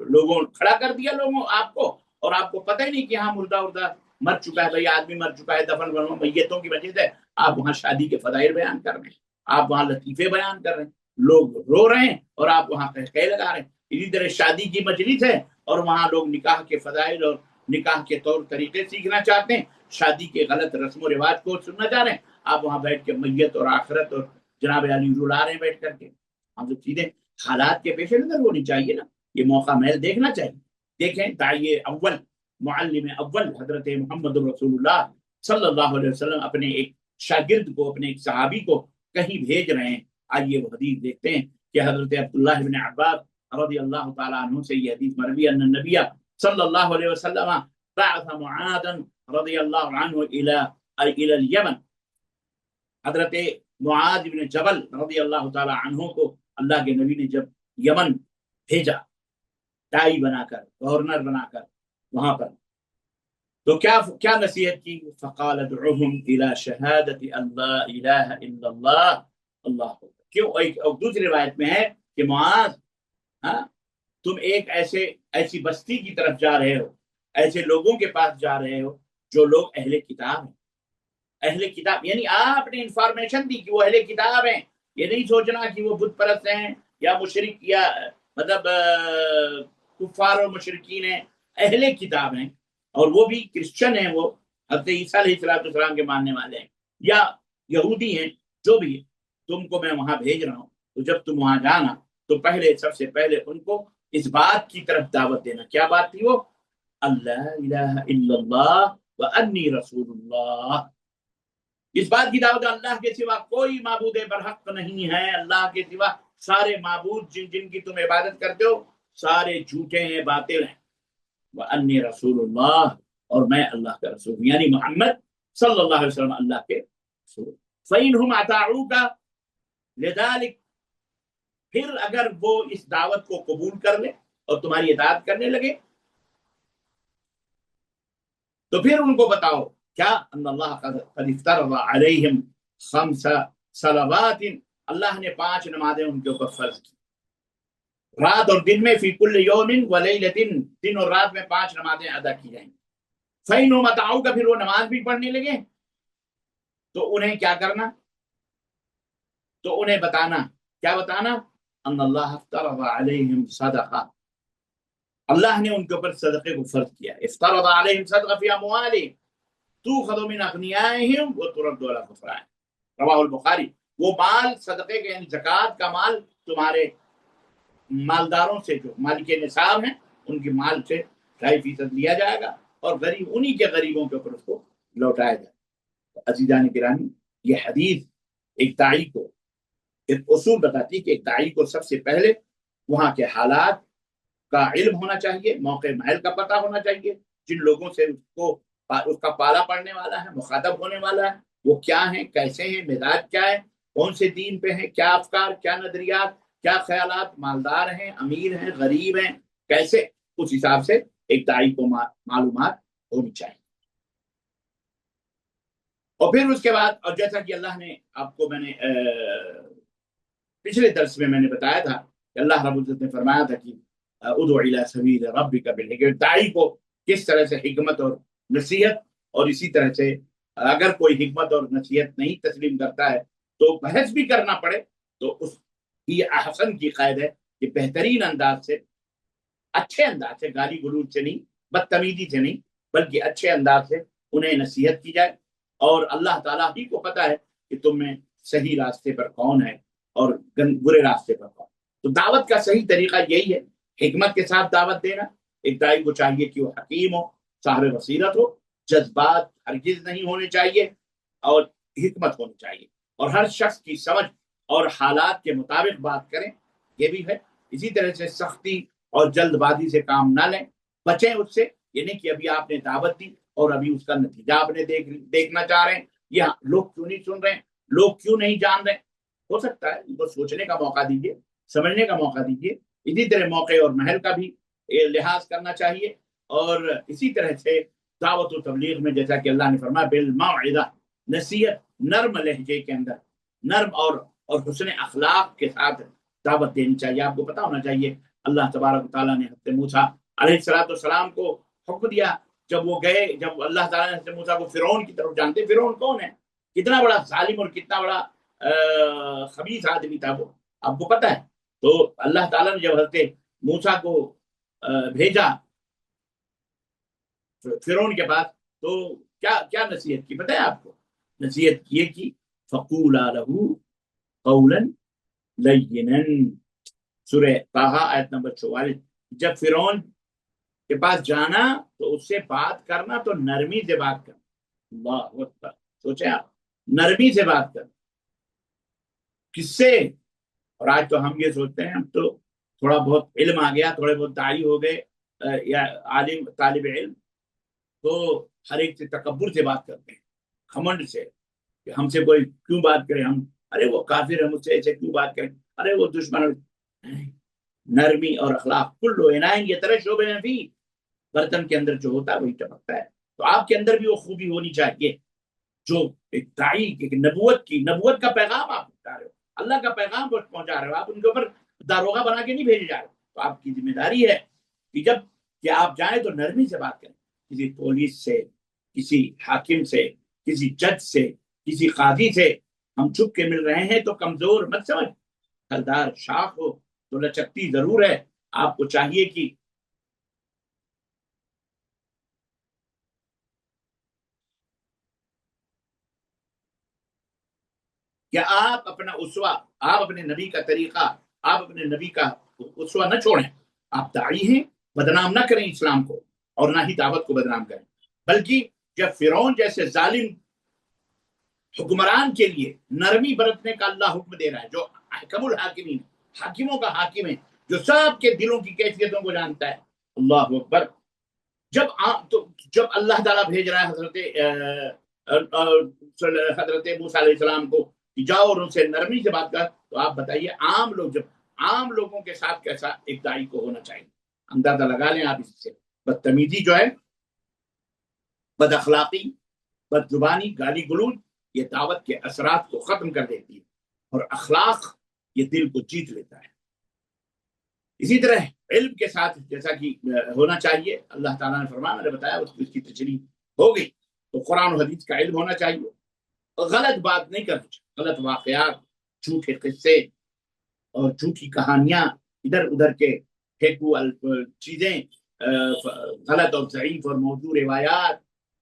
لوگوں کھڑا کر دیا لوگوں آپ کو, اور آپ کو پتہ ہی نہیں کہ ہاں مردہ مر چکا ہے, بھائی آدمی مر چکا ہے, دفن کرو, میتوں کی وجہ سے آپ وہاں شادی کے فضائل بیان کر رہے ہیں, آپ وہاں لطیفے بیان کر رہے ہیں, لوگ رو رہے ہیں اور آپ وہاں قہقہے لگا رہے ہیں. اسی طرح شادی کی مجلس ہے اور وہاں لوگ نکاح کے فضائل اور نکاح کے طور طریقے سیکھنا چاہتے ہیں, شادی کے غلط رسم و رواج کو سننا چاہ رہے ہیں, آپ وہاں بیٹھ کے میت اور آخرت اور جناب علی رلا رہے ہیں بیٹھ کر کے. ہم جو چیزیں حالات کے پیش نظر ہونی چاہیے نا, یہ موقع محل دیکھنا چاہیے. دیکھیں داعیے اول, معلم اول حضرت محمد رسول اللہ صلی اللہ علیہ وسلم اپنے ایک شاگرد کو, اپنے ایک صحابی کو کہیں بھیج رہے ہیں. آئیے وہ حدیث دیکھتے ہیں کہ حضرت عبداللہ بن عباس رضی اللہ تعالیٰ عنہ سے یہ حدیث مروی ان النبی صلی اللہ علیہ وسلم بعث معاذا رضی اللہ عنہ الى الیمن. حضرت معاذ بن جبل رضی اللہ تعالیٰ عنہ کو اللہ کے نبی نے جب یمن بھیجا, دائی بنا کر, گورنر بنا کر وہاں پر, تو کیا نصیحت کی, فقال ادعوهم الى شہادت ان لا الہ الا اللہ اللہ. کیوں, ایک دوسری روایت میں ہے کہ معاذ, تم ایک ایسی بستی کی طرف جا رہے ہو, ایسے لوگوں کے پاس جا رہے ہو جو لوگ اہل کتاب ہیں. اہل کتاب یعنی آپ نے انفارمیشن دی کہ وہ اہل کتاب ہیں, یہ نہیں سوچنا کہ وہ بت پرست ہیں یا مشرک یا مطلب کفار اور مشرکین ہیں, اہل کتاب ہیں, اور وہ بھی کرسچن ہیں, وہ حضرت عیسیٰ علیہ السلام کے ماننے والے ہیں یا یہودی ہیں, جو بھی ہے, تم کو میں وہاں بھیج رہا ہوں. تو جب تم وہاں جانا تو سب سے پہلے ان کو اس بات کی طرف دعوت دینا. کیا بات تھی وہ, اللہ الہ الا اللہ وانی رسول اللہ. اس بات کی دعوت, اللہ کے سوا کوئی معبود برحق نہیں ہے, اللہ کے سوا سارے معبود جن کی تم عبادت کرتے ہو سارے جھوٹے ہیں, باطل ہیں. وانی رسول اللہ, اور میں اللہ کا رسول, یعنی محمد صلی اللہ علیہ وسلم اللہ کے رسول. فإنهم أطاعوك لذلك, پھر اگر وہ اس دعوت کو قبول کر لیں اور تمہاری اطاعت کرنے لگے تو پھر ان کو بتاؤ کیا, ان اللہ قد افترض علیہم 5 صلوات, اللہ نے 5 نمازیں ان کے اوپر فرض کی, رات اور دن میں, فی کل یوم ولیلۃ, دن اور رات میں 5 نمازیں ادا کی جائیں. فإنهم أطاعوك, پھر وہ نماز بھی پڑھنے لگے تو انہیں کیا کرنا, تو انہیں بتانا, کیا بتانا, ان اللہ افترض علیہم صدقہ, اللہ نے ان کے اوپر صدقے کو فرض کیا. افترض علیہم صدقہ فی اموالہم تؤخذ من اغنیائہم وترد علی فقرائہم, رواہ البخاری. وہ مال صدقے کے, یعنی زکوٰۃ کا مال تمہارے مالداروں سے, جو مالک نصاب ہیں ان کے مال سے 2.5% لیا جائے گا اور انہی کے غریبوں کے اوپر اس کو لوٹایا جائے گا. عزیزان گرامی, یہ حدیث ایک داعی کو ایک اصول بتاتی ہے کہ ایک داعی کو سب سے پہلے وہاں کے حالات کا علم ہونا چاہیے, موقع محل کا پتہ ہونا چاہیے, جن لوگوں سے اس کا پالا پڑنے والا ہے, مخاطب ہونے والا ہے, وہ کیا ہیں, کیسے ہیں, مزاج کیا ہے, کون سے دین پہ ہیں, کیا افکار, کیا نظریات, کیا خیالات, مالدار ہیں, امیر ہیں, غریب ہیں, کیسے, اس حساب سے ایک داعی کو معلومات ہونی چاہیے. اور پھر اس کے بعد, اور جیسا کہ اللہ نے آپ کو, میں نے پچھلے درس میں نے بتایا تھا کہ اللہ رب العزت نے فرمایا تھا کہ ادعو الی سبیل ربک بالحکمۃ, داعی کو کس طرح سے حکمت اور نصیحت, اور اسی طرح سے اگر کوئی حکمت اور نصیحت نہیں تسلیم کرتا ہے تو بحث بھی کرنا پڑے تو اس یہ احسن کی قید ہے کہ بہترین انداز سے، اچھے انداز سے، گالی گلوچ سے نہیں، بدتمیزی سے نہیں، بلکہ اچھے انداز سے انہیں نصیحت کی جائے. اور اللہ تعالیٰ ہی کو پتا ہے کہ تم میں صحیح راستے پر کون ہے اور برے راستے پر کون. تو دعوت کا صحیح طریقہ یہی ہے، حکمت کے ساتھ دعوت دینا. ایک داعی کو چاہیے کہ وہ حکیم ہو، صاحب بصیرت ہو، جذبات ہرگز نہیں ہونے چاہیے اور حکمت ہونی چاہیے، اور ہر شخص کی سمجھ اور حالات کے مطابق بات کریں، یہ بھی ہے. اسی طرح سے سختی اور جلد بازی سے کام نہ لیں، بچیں اس سے. یہ نہیں کہ ابھی آپ نے دعوت دی اور ابھی اس کا نتیجہ آپ نے دیکھنا چاہ رہے ہیں، یا لوگ کیوں نہیں سن رہے ہیں، لوگ کیوں نہیں جان رہے. ہو سکتا ہے ان کو سوچنے کا موقع دیجیے، سمجھنے کا موقع دیجیے. اسی طرح موقع اور محل کا بھی لحاظ کرنا چاہیے. اور اسی طرح سے دعوت و تبلیغ میں جیسا کہ اللہ نے فرمایا بالموعظہ، نصیحت، نرم لہجے کے اندر، نرم اور حسن اخلاق کے ساتھ دعوت دینی چاہیے. آپ کو پتا ہونا چاہیے اللہ تبارک و تعالیٰ نے حضرت موسیٰ علیہ السلام کو حکم دیا، جب وہ گئے، جب اللہ تعالیٰ نے حضرت موسیٰ کو فرعون کی طرف، جانتے فرعون کون ہے، کتنا بڑا ظالم اور کتنا بڑا خبیث آدمی تھا وہ، آپ کو پتا ہے. تو اللہ تعالیٰ نے جب حضرت موسیٰ کو بھیجا فرعون کے پاس، تو کیا نصیحت کی پتہ ہے آپ کو؟ نصیحت یہ کی فَقُولَا لَهُ قَوْلًا لَيِّنًا، سورہ طٰہٰ آیت نمبر 44. جب فرعون کے پاس جانا تو اس سے بات کرنا تو نرمی سے بات کرنا. اللہ اکبر، سوچیں آپ، نرمی سے بات کرنا. کس سے؟ اور آج تو ہم یہ سوچتے ہیں، ہم تو تھوڑا بہت علم آ گیا، تھوڑے بہت داعی ہو گئے یا عالم طالب علم، تو ہر ایک سے تکبر سے بات کرتے ہیں، گھمنڈ سے کہ ہم سے کوئی کیوں بات کرے، ہم ارے وہ کافر ہے، مجھ سے ایسے کیوں بات کریں، ارے وہ دشمن. نرمی اور اخلاق، کل عنائن یہ طرح شعبے میں بھی برتن کے اندر جو ہوتا ہے وہی ٹپکتا ہے. تو آپ کے اندر بھی وہ خوبی ہونی چاہیے جو ایک داعی، ایک نبوت کا پیغام آپ پہنچا رہے ہو، اللہ کا پیغام پہنچا رہے ہو، آپ ان کے اوپر داروغہ بنا کے نہیں بھیجے جا رہے. تو آپ کی ذمہ داری ہے کہ جب کہ آپ جائیں تو نرمی سے بات کریں. کسی پولیس سے، کسی حاکم سے، کسی جج سے، کسی قاضی سے ہم چھپ کے مل رہے ہیں تو کمزور مت سمجھ. پھلدار شاخ ہو تو لچکتی ضرور ہے. آپ کو چاہیے کہ آپ اپنا اسوہ، آپ اپنے نبی کا طریقہ، آپ اپنے نبی کا اسوہ نہ چھوڑیں. آپ داعی ہیں، بدنام نہ کریں اسلام کو، اور نہ ہی دعوت کو بدنام کریں. بلکہ جب فرعون جیسے ظالم حکمران کے لیے نرمی برتنے کا اللہ حکم دے رہا ہے، جو حکم الحاکمین، حاکموں کا حاکم ہے، جو سب کے دلوں کی کیفیتوں کو جانتا ہے. اللہ اکبر. جب اللہ تعالیٰ بھیج رہا ہے حضرت موسیٰ علیہ السلام کو کہ جاؤ اور ان سے نرمی سے بات کر، تو آپ بتائیے عام لوگوں کے ساتھ کیسا ایک داعی کو ہونا چاہیے. اندازہ لگا لیں آپ اس سے. بدتمیزی جو ہے، بد اخلاقی، بد زبانی، گالی گلوچ، یہ دعوت کے اثرات کو ختم کر دیتی ہے، اور اخلاق یہ دل کو جیت لیتا ہے. اسی طرح علم کے ساتھ جیسا کہ ہونا چاہیے، اللہ تعالیٰ نے فرمایا، میں نے بتایا، اس کی تشریح ہو گئی. تو قرآن و حدیث کا علم ہونا چاہیے، غلط بات نہیں کرنی چاہیے، غلط واقعات، جھوٹے قصے اور جھوٹی کہانیاں، ادھر ادھر کے پھینکو چیزیں، غلط اور ضعیف اور موضوع روایات،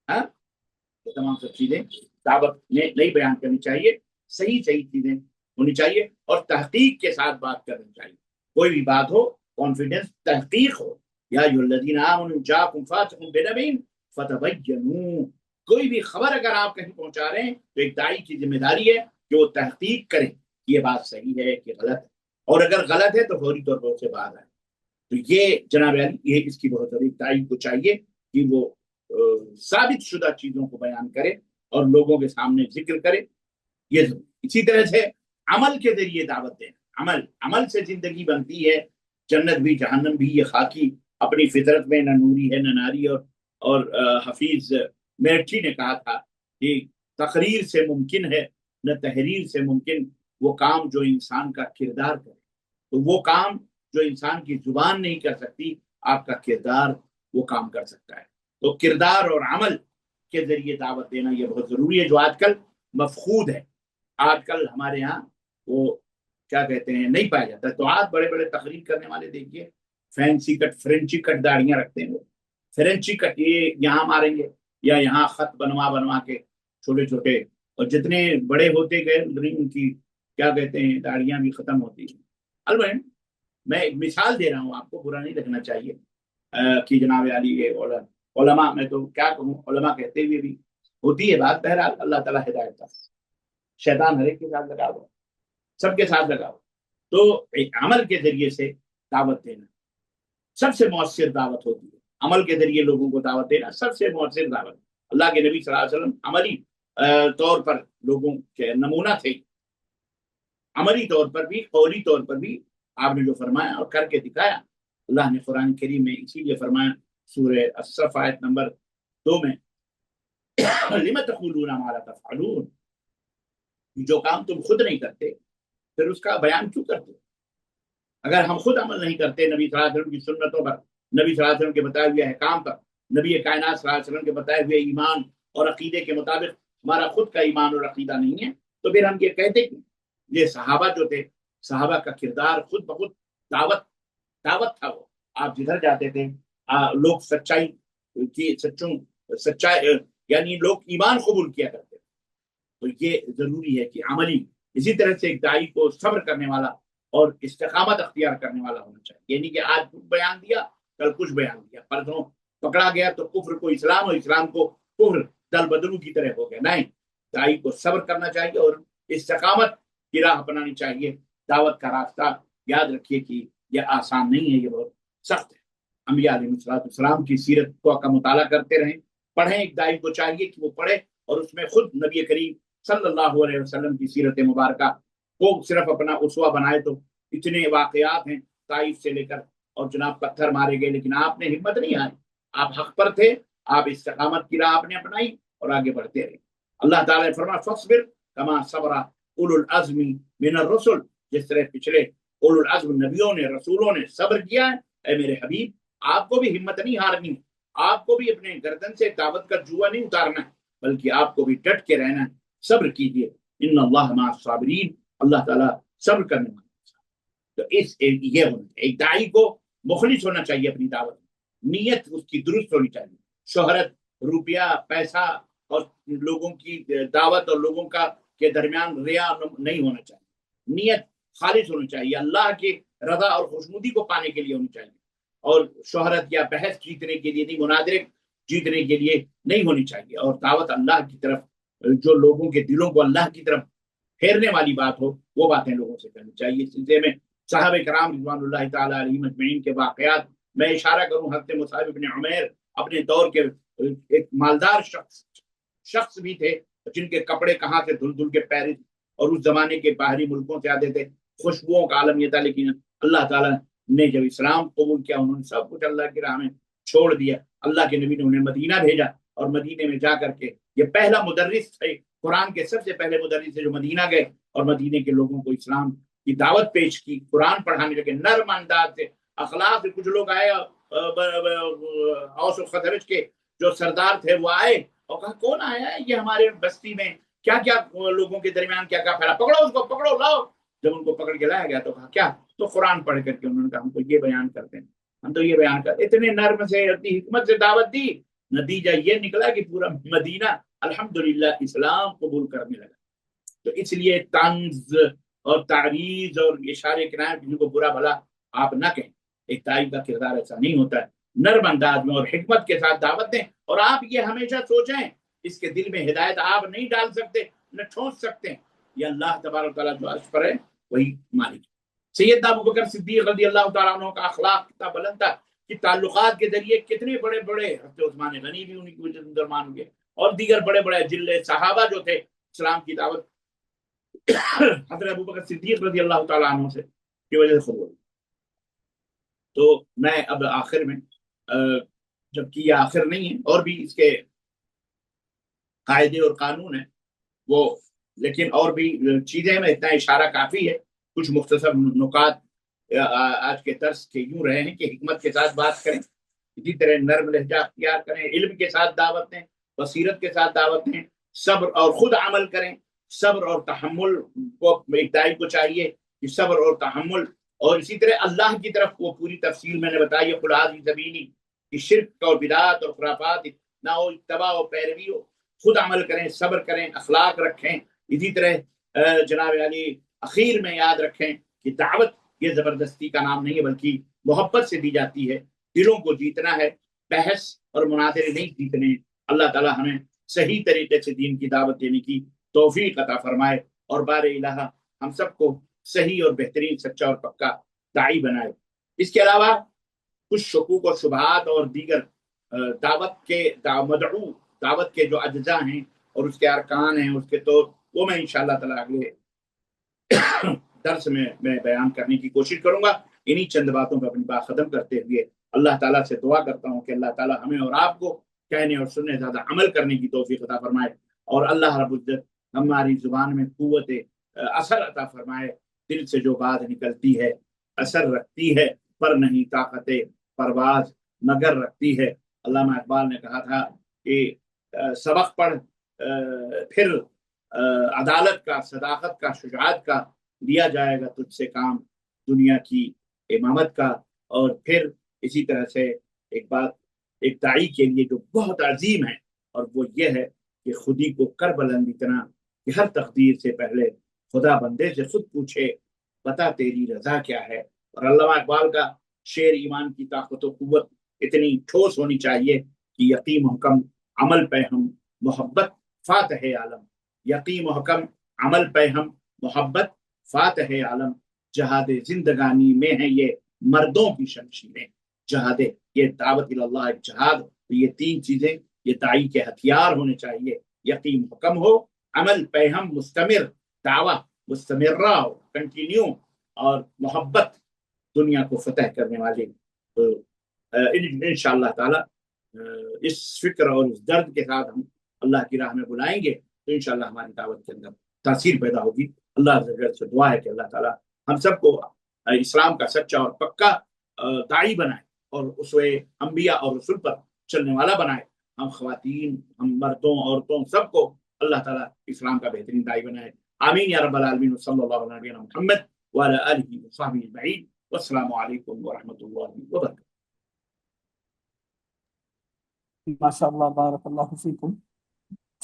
یہ تمام سب چیزیں دعوت نے نہیں بیان کرنی چاہیے. صحیح چیزیں ہونی چاہیے، اور تحقیق کے ساتھ بات کرنی چاہیے. کوئی بھی بات ہو، کانفیڈنس، تحقیق ہو. یا ایھا الذین آمنوا جاءکم فاسق بنبأ فتبینوا. کوئی بھی خبر اگر آپ کہیں پہنچا رہے ہیں تو ایک داعی کی ذمہ داری ہے کہ وہ تحقیق کریں کہ یہ بات صحیح ہے کہ غلط ہے، اور اگر غلط ہے تو فوری طور پر اسے باز آئے. تو یہ جناب علی، یہ اس کی بہت بڑی داعی کو چاہیے کہ وہ ثابت شدہ چیزوں کو بیان کرے اور لوگوں کے سامنے ذکر کرے. یہ اسی طرح سے عمل کے ذریعے دعوت دینا، عمل سے زندگی بنتی ہے. جنت بھی جہنم بھی یہ خاکی اپنی فطرت میں نہ نوری ہے نہ ناری. اور حفیظ میرٹھی نے کہا تھا کہ تقریر سے ممکن ہے نہ تحریر سے ممکن وہ کام جو انسان کا کردار کرے. تو وہ کام جو انسان کی زبان نہیں کر سکتی، آپ کا کردار وہ کام کر سکتا ہے. تو کردار اور عمل کے ذریعے دعوت دینا یہ بہت ضروری ہے، جو آج کل مفقود ہے. آج کل ہمارے ہاں وہ کیا کہتے ہیں نہیں پایا جاتا. تو آج بڑے بڑے تقریر کرنے والے دیکھیے فینسی کٹ فرینچی کٹ داڑیاں رکھتے ہیں وہ. فرینچی کٹ یہ یہاں ماریں گے یا یہاں خط بنوا بنوا کے چھوٹے چھوٹے, اور جتنے بڑے ہوتے گئے اتنی ان کی کیا کہتے ہیں داڑیاں بھی ختم ہوتی ہیں. البتہ میں ایک مثال دے رہا ہوں آپ کو, برا نہیں لگنا چاہیے کہ جناب علی یہ علماء, میں تو کیا کہوں علماء کہتے ہوئے بھی ہوتی ہے بات. بہرحال اللہ تعالیٰ ہدایت کا, شیطان ہر ایک کے ساتھ لگا ہوا, سب کے ساتھ لگا ہوا. تو ایک عمل کے ذریعے سے دعوت دینا سب سے مؤثر دعوت ہوتی ہے. عمل کے ذریعے لوگوں کو دعوت دینا سب سے مؤثر دعوت. اللہ کے نبی صلی اللہ علیہ وسلم عملی طور پر لوگوں کے نمونہ تھے, عملی طور پر بھی قولی طور پر بھی آپ نے جو فرمایا اور کر کے دکھایا. اللہ نے قرآن کریم میں اسی لیے فرمایا سورہ الصف آیت نمبر 2 میں لِمَ تَقُولُونَ مَا لَا تَفْعَلُونَ, جو کام تم خود نہیں کرتے پھر اس کا بیان کیوں کرتے؟ اگر ہم خود عمل نہیں کرتے نبی صلی اللہ علیہ وسلم کی سنتوں پر, نبی صلی اللہ علیہ وسلم کے بتائے ہوئے احکام پر, نبی کائنات صلی اللہ علیہ وسلم کے بتائے ہوئے ایمان اور عقیدے کے مطابق ہمارا خود کا ایمان اور عقیدہ نہیں ہے, تو پھر ہم یہ کہتے کیوں؟ یہ صحابہ جو تھے, صحابہ کا کردار خود بخود دعوت تھا. وہ آپ جدھر جاتے تھے لوگ سچائی کی سچائی یعنی لوگ ایمان قبول کیا کرتے. تو یہ ضروری ہے کہ عملی, اسی طرح سے ایک داعی کو صبر کرنے والا اور استقامت اختیار کرنے والا ہونا چاہیے. یعنی کہ آج کچھ بیان دیا کل کچھ بیان دیا, پرسوں پکڑا گیا تو کفر کو اسلام اور اسلام کو کفر دل بدلو کی طرح ہو گیا. نہیں, داعی کو صبر کرنا چاہیے اور استقامت کی راہ اپنانی چاہیے. دعوت کا راستہ یاد رکھیے کہ یہ آسان نہیں ہے, یہ بہت سخت ہے. انبیاء علیہ السلام کی سیرت کا مطالعہ کرتے رہیں, پڑھیں. ایک داعی کو چاہیے کہ وہ پڑھے اور اس میں خود نبی کریم صلی اللہ علیہ وسلم کی سیرت مبارکہ کو صرف اپنا اسوہ بنائے. تو اتنے واقعات ہیں طائف سے لے کر, اور جناب پتھر مارے گئے لیکن آپ نے ہمت نہیں ہاری, آپ حق پر تھے, آپ استقامت کی راہ آپ نے اپنائی اور آگے بڑھتے رہے. اللہ تعالیٰ نے فرمایا فاصبر کما صبر اولو العزم من الرسل, جس طرح پچھلے اولو العزم نبیوں نے رسولوں نے صبر کیا ہے, اے میرے حبیب آپ کو بھی ہمت نہیں ہارنی, آپ کو بھی اپنے گردن سے دعوت کا جوا نہیں اتارنا, بلکہ آپ کو بھی ڈٹ کے رہنا ہے. صبر کیجیے, ان اللہ مع الصابرین, اللہ تعالیٰ صبر کرنے والا. تو یہ ہونا چاہیے, ایک داعی کو مخلص ہونا چاہیے اپنی دعوت میں, نیت اس کی درست ہونی چاہیے. شہرت, روپیہ, پیسہ اور لوگوں کی دعوت اور لوگوں کا کے درمیان ریا نہیں ہونا چاہیے. نیت خالص ہونی چاہیے, اللہ کی رضا اور خوشنودی کو پانے کے لیے ہونی چاہیے, اور شہرت یا بحث جیتنے کے لیے نہیں, مناظرے جیتنے کے لیے نہیں ہونی چاہیے. اور دعوت اللہ کی طرف, جو لوگوں کے دلوں کو اللہ کی طرف پھیرنے والی بات ہو, وہ باتیں لوگوں سے کرنی چاہیے. اس سلسلے میں صحابہ کرام رضوان اللہ تعالیٰ علیہم اجمعین کے واقعات میں اشارہ کروں. حضرت مصعب بن عمیر اپنے دور کے ایک مالدار شخص بھی تھے, جن کے کپڑے کہاں سے دھل دھل کے پیر, اور اس زمانے کے باہری ملکوں سے آتے تھے. خوشبوؤں کا عالم یہ تھا, لیکن اللہ تعالیٰ نے جب اسلام قبول کیا انہوں نے سب کچھ اللہ کی راہ میں چھوڑ دیا. اللہ کے نبی نے انہیں مدینہ بھیجا, اور مدینے میں جا کر کے یہ پہلا مدرس تھے, قرآن کے سب سے پہلے مدرس تھے جو مدینہ گئے اور مدینے کے لوگوں کو اسلام کی دعوت پیش کی, قرآن پڑھانے لگے نرم انداز سے, اخلاق سے. کچھ لوگ آئے, اوس و خزرج کے جو سردار تھے وہ آئے اور کہا کون آیا ہے یہ ہمارے بستی میں, کیا کیا لوگوں کے درمیان کیا کیا پھیلا, پکڑو اس کو, پکڑو لاؤ. جب ان کو پکڑ کے لایا گیا تو کہا کیا, تو قرآن پڑھ کر کے انہوں نے کہا ہم تو یہ بیان کرتے ہیں, ہم تو یہ بیان کرتے. اتنے نرم سے اتنی حکمت سے دعوت دی, نتیجہ یہ نکلا کہ پورا مدینہ الحمدللہ اسلام قبول کرنے لگا. تو اس لیے طنز اور تعریض اور اشارے کنایت جن کو برا بھلا آپ نہ کہیں. ایک داعی کا کردار ایسا نہیں ہوتا ہے, نرم انداز میں اور حکمت کے ساتھ دعوت دیں. اور آپ یہ ہمیشہ سوچیں اس کے دل میں ہدایت آپ نہیں ڈال سکتے, نہ ٹھونس سکتے. یہ اللہ تبارک تعالیٰ جو عرش پر ہے وہی مالک. سیدنا ابوبکر صدیق رضی اللہ تعالیٰ عنہ کا اخلاق کتنا بلند تھا کہ تعلقات کے ذریعے کتنے بڑے بڑے, حضرت عثمان غنی بھی انہی کی وجہ سے مسلمان ہوئے, اور دیگر بڑے بڑے اجلے صحابہ جو تھے اسلام کی دعوت حضرت ابوبکر صدیق رضی اللہ تعالیٰ عنہ سے کی وجہ سے قبول. تو میں اب آخر میں, جبکہ یہ آخر نہیں ہے اور بھی اس کے قاعدے اور قانون ہیں وہ, لیکن اور بھی چیزیں میں اتنا اشارہ کافی ہے. کچھ مختصر نکات آج کے درس کے یوں رہے ہیں کہ حکمت کے ساتھ بات کریں, اسی طرح نرم لہجہ اختیار کریں, علم کے ساتھ دعوت دیں, بصیرت کے ساتھ دعوت دیں, صبر اور خود عمل کریں. صبر اور تحمل کو ایک داعی کو چاہیے کہ صبر اور تحمل، اور اسی طرح اللہ کی طرف وہ پوری تفصیل میں نے بتائی ہے، قل ھذہ سبیلی، کہ شرک اور بدعات اور خرافات نہ ہو، اتباع و پیروی ہو، خود عمل کریں، صبر کریں، اخلاق رکھیں. اسی طرح جناب علی اخیر میں یاد رکھیں کہ دعوت یہ زبردستی کا نام نہیں ہے، بلکہ محبت سے دی جاتی ہے. دلوں کو جیتنا ہے، بحث اور مناظرے نہیں جیتنے. اللہ تعالی ہمیں صحیح طریقے سے دین کی دعوت دینے کی توفیق عطا فرمائے، اور بار الہ ہم سب کو صحیح اور بہترین، سچا اور پکا داعی بنائے. اس کے علاوہ کچھ شکوک و شبہات اور دیگر دعوت کے مدعو دعوت کے جو اجزاء ہیں اور اس کے ارکان ہیں، اس کے طور، وہ میں انشاءاللہ تعالی اگلے درس میں بیان کرنے کی کوشش کروں گا. انہی چند باتوں پہ اپنی بات ختم کرتے ہوئے اللہ تعالیٰ سے دعا کرتا ہوں کہ اللہ تعالیٰ ہمیں اور آپ کو کہنے اور سننے زیادہ عمل کرنے کی توفیق عطا فرمائے، اور اللہ رب العزت ہماری زبان میں قوت اثر عطا فرمائے. دل سے جو بات نکلتی ہے اثر رکھتی ہے، پر نہیں طاقت پرواز مگر رکھتی ہے. علامہ اقبال نے کہا تھا کہ سبق پڑھ پھر عدالت کا، صداقت کا، شجاعت کا، لیا جائے گا تجھ سے کام دنیا کی امامت کا. اور پھر اسی طرح سے ایک بات ایک داعی کے لیے جو بہت عظیم ہے، اور وہ یہ ہے کہ خودی کو کر بلند اتنا کہ ہر تقدیر سے پہلے خدا بندے سے خود پوچھے بتا تیری رضا کیا ہے. اور علامہ اقبال کا شعر ایمان کی طاقت و قوت اتنی ٹھوس ہونی چاہیے کہ یقین محکم عمل پہ ہم محبت فاتح عالم، یقین محکم عمل پہ ہم محبت فاتح عالم، جہاد زندگانی میں ہیں یہ مردوں کی شمشیریں. جہاد یہ دعوت اللہ ایک جہاد، تو یہ تین چیزیں یہ داعی کے ہتھیار ہونے چاہیے. یقین محکم ہو، عمل پہ ہم مستمر، دعوت مستمرہ ہو، کنٹینیو، اور محبت دنیا کو فتح کرنے والے. تو انشاءاللہ تعالی اس فکر اور اس درد کے ساتھ ہم اللہ کی راہ میں بلائیں گے تو انشاءاللہ ہماری دعوت کے اندر تاثیر پیدا ہوگی. اللہ سے دعا ہے کہ اللہ تعالی ہم سب کو اسلام کا سچا اور پکا داعی بنائے، اور اسوے انبیاء اور رسول پر چلنے والا بنائے. ہم خواتین، ہم مردوں، عورتوں، سب کو اللہ تعالیٰ اسلام کا بہترین داعی بنائے. آمین یا رب العالمین. صلی اللہ علیہ محمد وعلی آلہ وصحبہ اجمعین. والسلام علیکم ورحمۃ اللہ وبرکاتہ. ماشاء اللہ، بارک اللہ فیکم.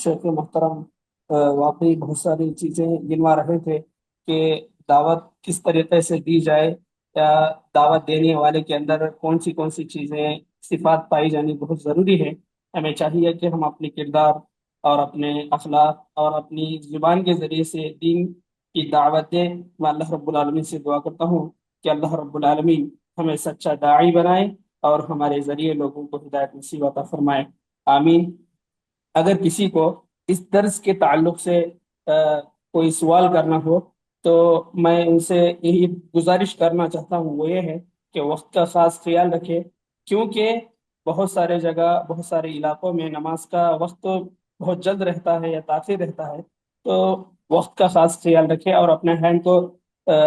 شیخ محترم واقعی بہت ساری چیزیں گنوا رہے تھے کہ دعوت کس طریقے سے دی جائے، یا دعوت دینے والے کے اندر کون سی چیزیں، صفات پائی جانی بہت ضروری ہے. ہمیں چاہیے کہ ہم اپنے کردار اور اپنے اخلاق اور اپنی زبان کے ذریعے سے دین کی دعوت دیں. میں اللہ رب العالمین سے دعا کرتا ہوں کہ اللہ رب العالمین ہمیں سچا داعی بنائے اور ہمارے ذریعے لوگوں کو ہدایت نصیب عطا فرمائے. آمین. اگر کسی کو اس درس کے تعلق سے کوئی سوال کرنا ہو تو میں ان سے یہی گزارش کرنا چاہتا ہوں، وہ یہ ہے کہ وقت کا خاص خیال رکھے، کیونکہ بہت سارے جگہ، بہت سارے علاقوں میں نماز کا وقت بہت جلد رہتا ہے یا تاخیر رہتا ہے. تو وقت کا خاص خیال رکھے اور اپنے ہینڈ کو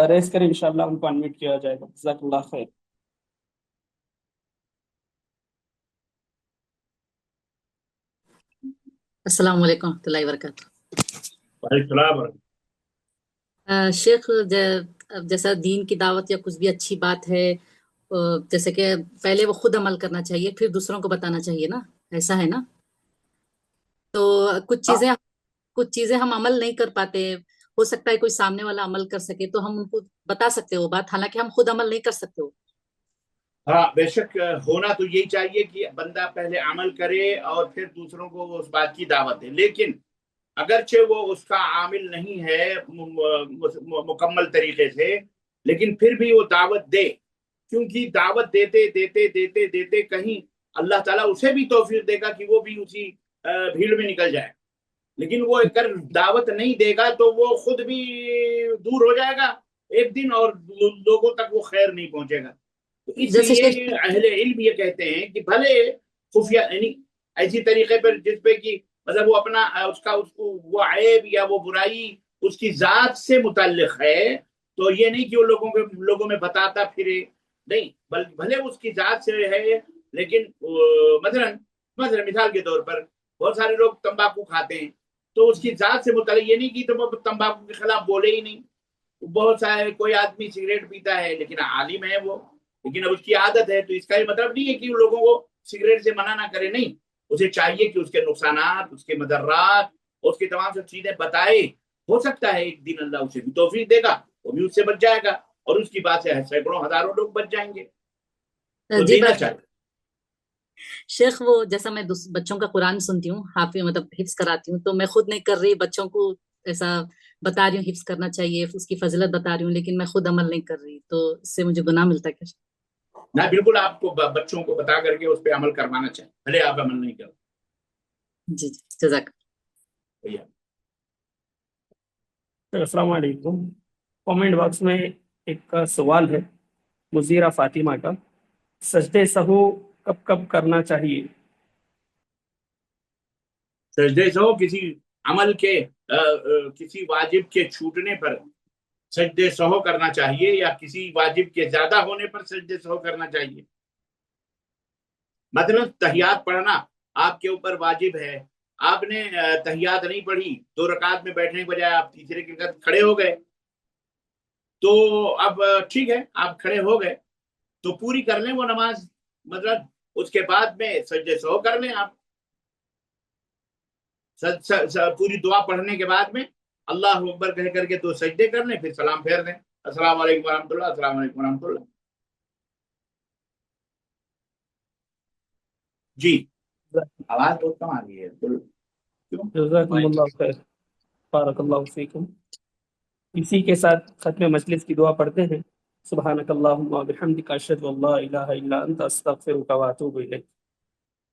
ریز کریں، انشاءاللہ ان کو انمیوٹ کیا جائے گا. جزاک اللہ خیر. السلام علیکم ورحمۃ اللہ وبرکاتہ. وعلیکم السلام. شیخ جیسا دین کی دعوت یا کچھ بھی اچھی بات ہے، جیسے کہ پہلے وہ خود عمل کرنا چاہیے، پھر دوسروں کو بتانا چاہیے نا، ایسا ہے نا؟ تو کچھ چیزیں ہم عمل نہیں کر پاتے. ہو سکتا ہے کوئی سامنے والا عمل کر سکے تو ہم ان کو بتا سکتے وہ بات، حالانکہ ہم خود عمل نہیں کر سکتے وہ. ہاں بے شک، ہونا تو یہی چاہیے کہ بندہ پہلے عمل کرے اور پھر دوسروں کو اس بات کی دعوت دے. لیکن اگرچہ وہ اس کا عامل نہیں ہے مکمل طریقے سے، لیکن پھر بھی وہ دعوت دے، کیونکہ دعوت دیتے دیتے دیتے دیتے کہیں اللہ تعالیٰ اسے بھی توفیق دے گا کہ وہ بھی اسی بھیڑ میں نکل جائے. لیکن وہ اگر دعوت نہیں دے گا تو وہ خود بھی دور ہو جائے گا ایک دن، اور لوگوں تک وہ خیر نہیں پہنچے گا. تو اس لیے اہل علم یہ کہتے ہیں کہ بھلے خفیہ، یعنی ایسی طریقے پر جس پہ کہ مطلب وہ اپنا اس کو وہ عیب یا وہ برائی اس کی ذات سے متعلق ہے، تو یہ نہیں کہ وہ لوگوں میں بتاتا پھرے، نہیں، بھلے اس کی ذات سے ہے. لیکن مثلا مثال کے طور پر بہت سارے لوگ تمباکو کھاتے ہیں، تو اس کی ذات سے متعلق یہ نہیں کہ تم تمباکو کے خلاف بولے ہی نہیں، بہت سارے کوئی آدمی سگریٹ پیتا ہے لیکن عالم ہے وہ، لیکن اب اس کی عادت ہے، تو اس کا یہ مطلب نہیں ہے کہ لوگوں کو سگریٹ سے منع نہ کرے، نہیں، اسے چاہیے کہ اس کے نقصانات، اس کے مضرات، اس کی تمام سب چیزیں بتائے. ہو سکتا ہے ایک دن اللہ اسے بھی توفیق دے گا، وہ بھی اس سے بچ جائے گا، اور اس کی بات سے سینکڑوں ہزاروں لوگ بچ جائیں گے. تو جی دینا چاہیے. شیخ، وہ جیسا میں بچوں کا قرآن سنتی ہوں، حافظ مطلب حفظ کراتی ہوں، تو میں خود نہیں کر رہی، بچوں کو ایسا بتا رہی ہوں حفظ کرنا چاہیے، اس کی فضیلت بتا رہی ہوں، لیکن میں خود عمل نہیں کر رہی، تو اس سے مجھے گناہ ملتا ہے کیا؟ نہ، بالکل آپ کو بچوں کو بتا کر کے اس پہ عمل کروانا چاہیے، بھلے آپ عمل نہیں کرو. جی جی، جزاک. بھیا السلام علیکم. کامنٹ باکس میں ایک سوال ہے مزیرہ فاطمہ کا، سجدے سہو کب کب کرنا چاہیے؟ سجدے سہو کسی عمل کے کسی واجب کے چھوٹنے پر سجدے سہو کرنا چاہیے، یا کسی واجب کے زیادہ ہونے پر سجدے سہو کرنا چاہیے. مثلا تحیات پڑھنا آپ کے اوپر واجب ہے، آپ نے تحیات نہیں پڑھی، 2 رکعت میں بیٹھنے کے بجائے آپ تیسرے کی رکعت کھڑے ہو گئے، تو اب ٹھیک ہے آپ کھڑے ہو گئے تو پوری کر لیں وہ نماز، مطلب اس کے بعد میں سجدے سہو کر لیں آپ. پوری دعا پڑھنے کے بعد میں اللہ اکبر کہہ کر کے 2 سجدے کر لیں، پھر سلام پھیر دیں، السلام علیکم ورحمۃ اللہ، السلام علیکم ورحمۃ اللہ. جی آواز بہت کم آ رہی ہے. جزاکم اللہ خیر، بارک اللہ فیکم. اسی کے ساتھ ختم مجلس کی دعا پڑھتے ہیں. سبحانک اللہم و بحمدک، اشہد ان لا الہ الا انت، استغفرک و اتوب الیک.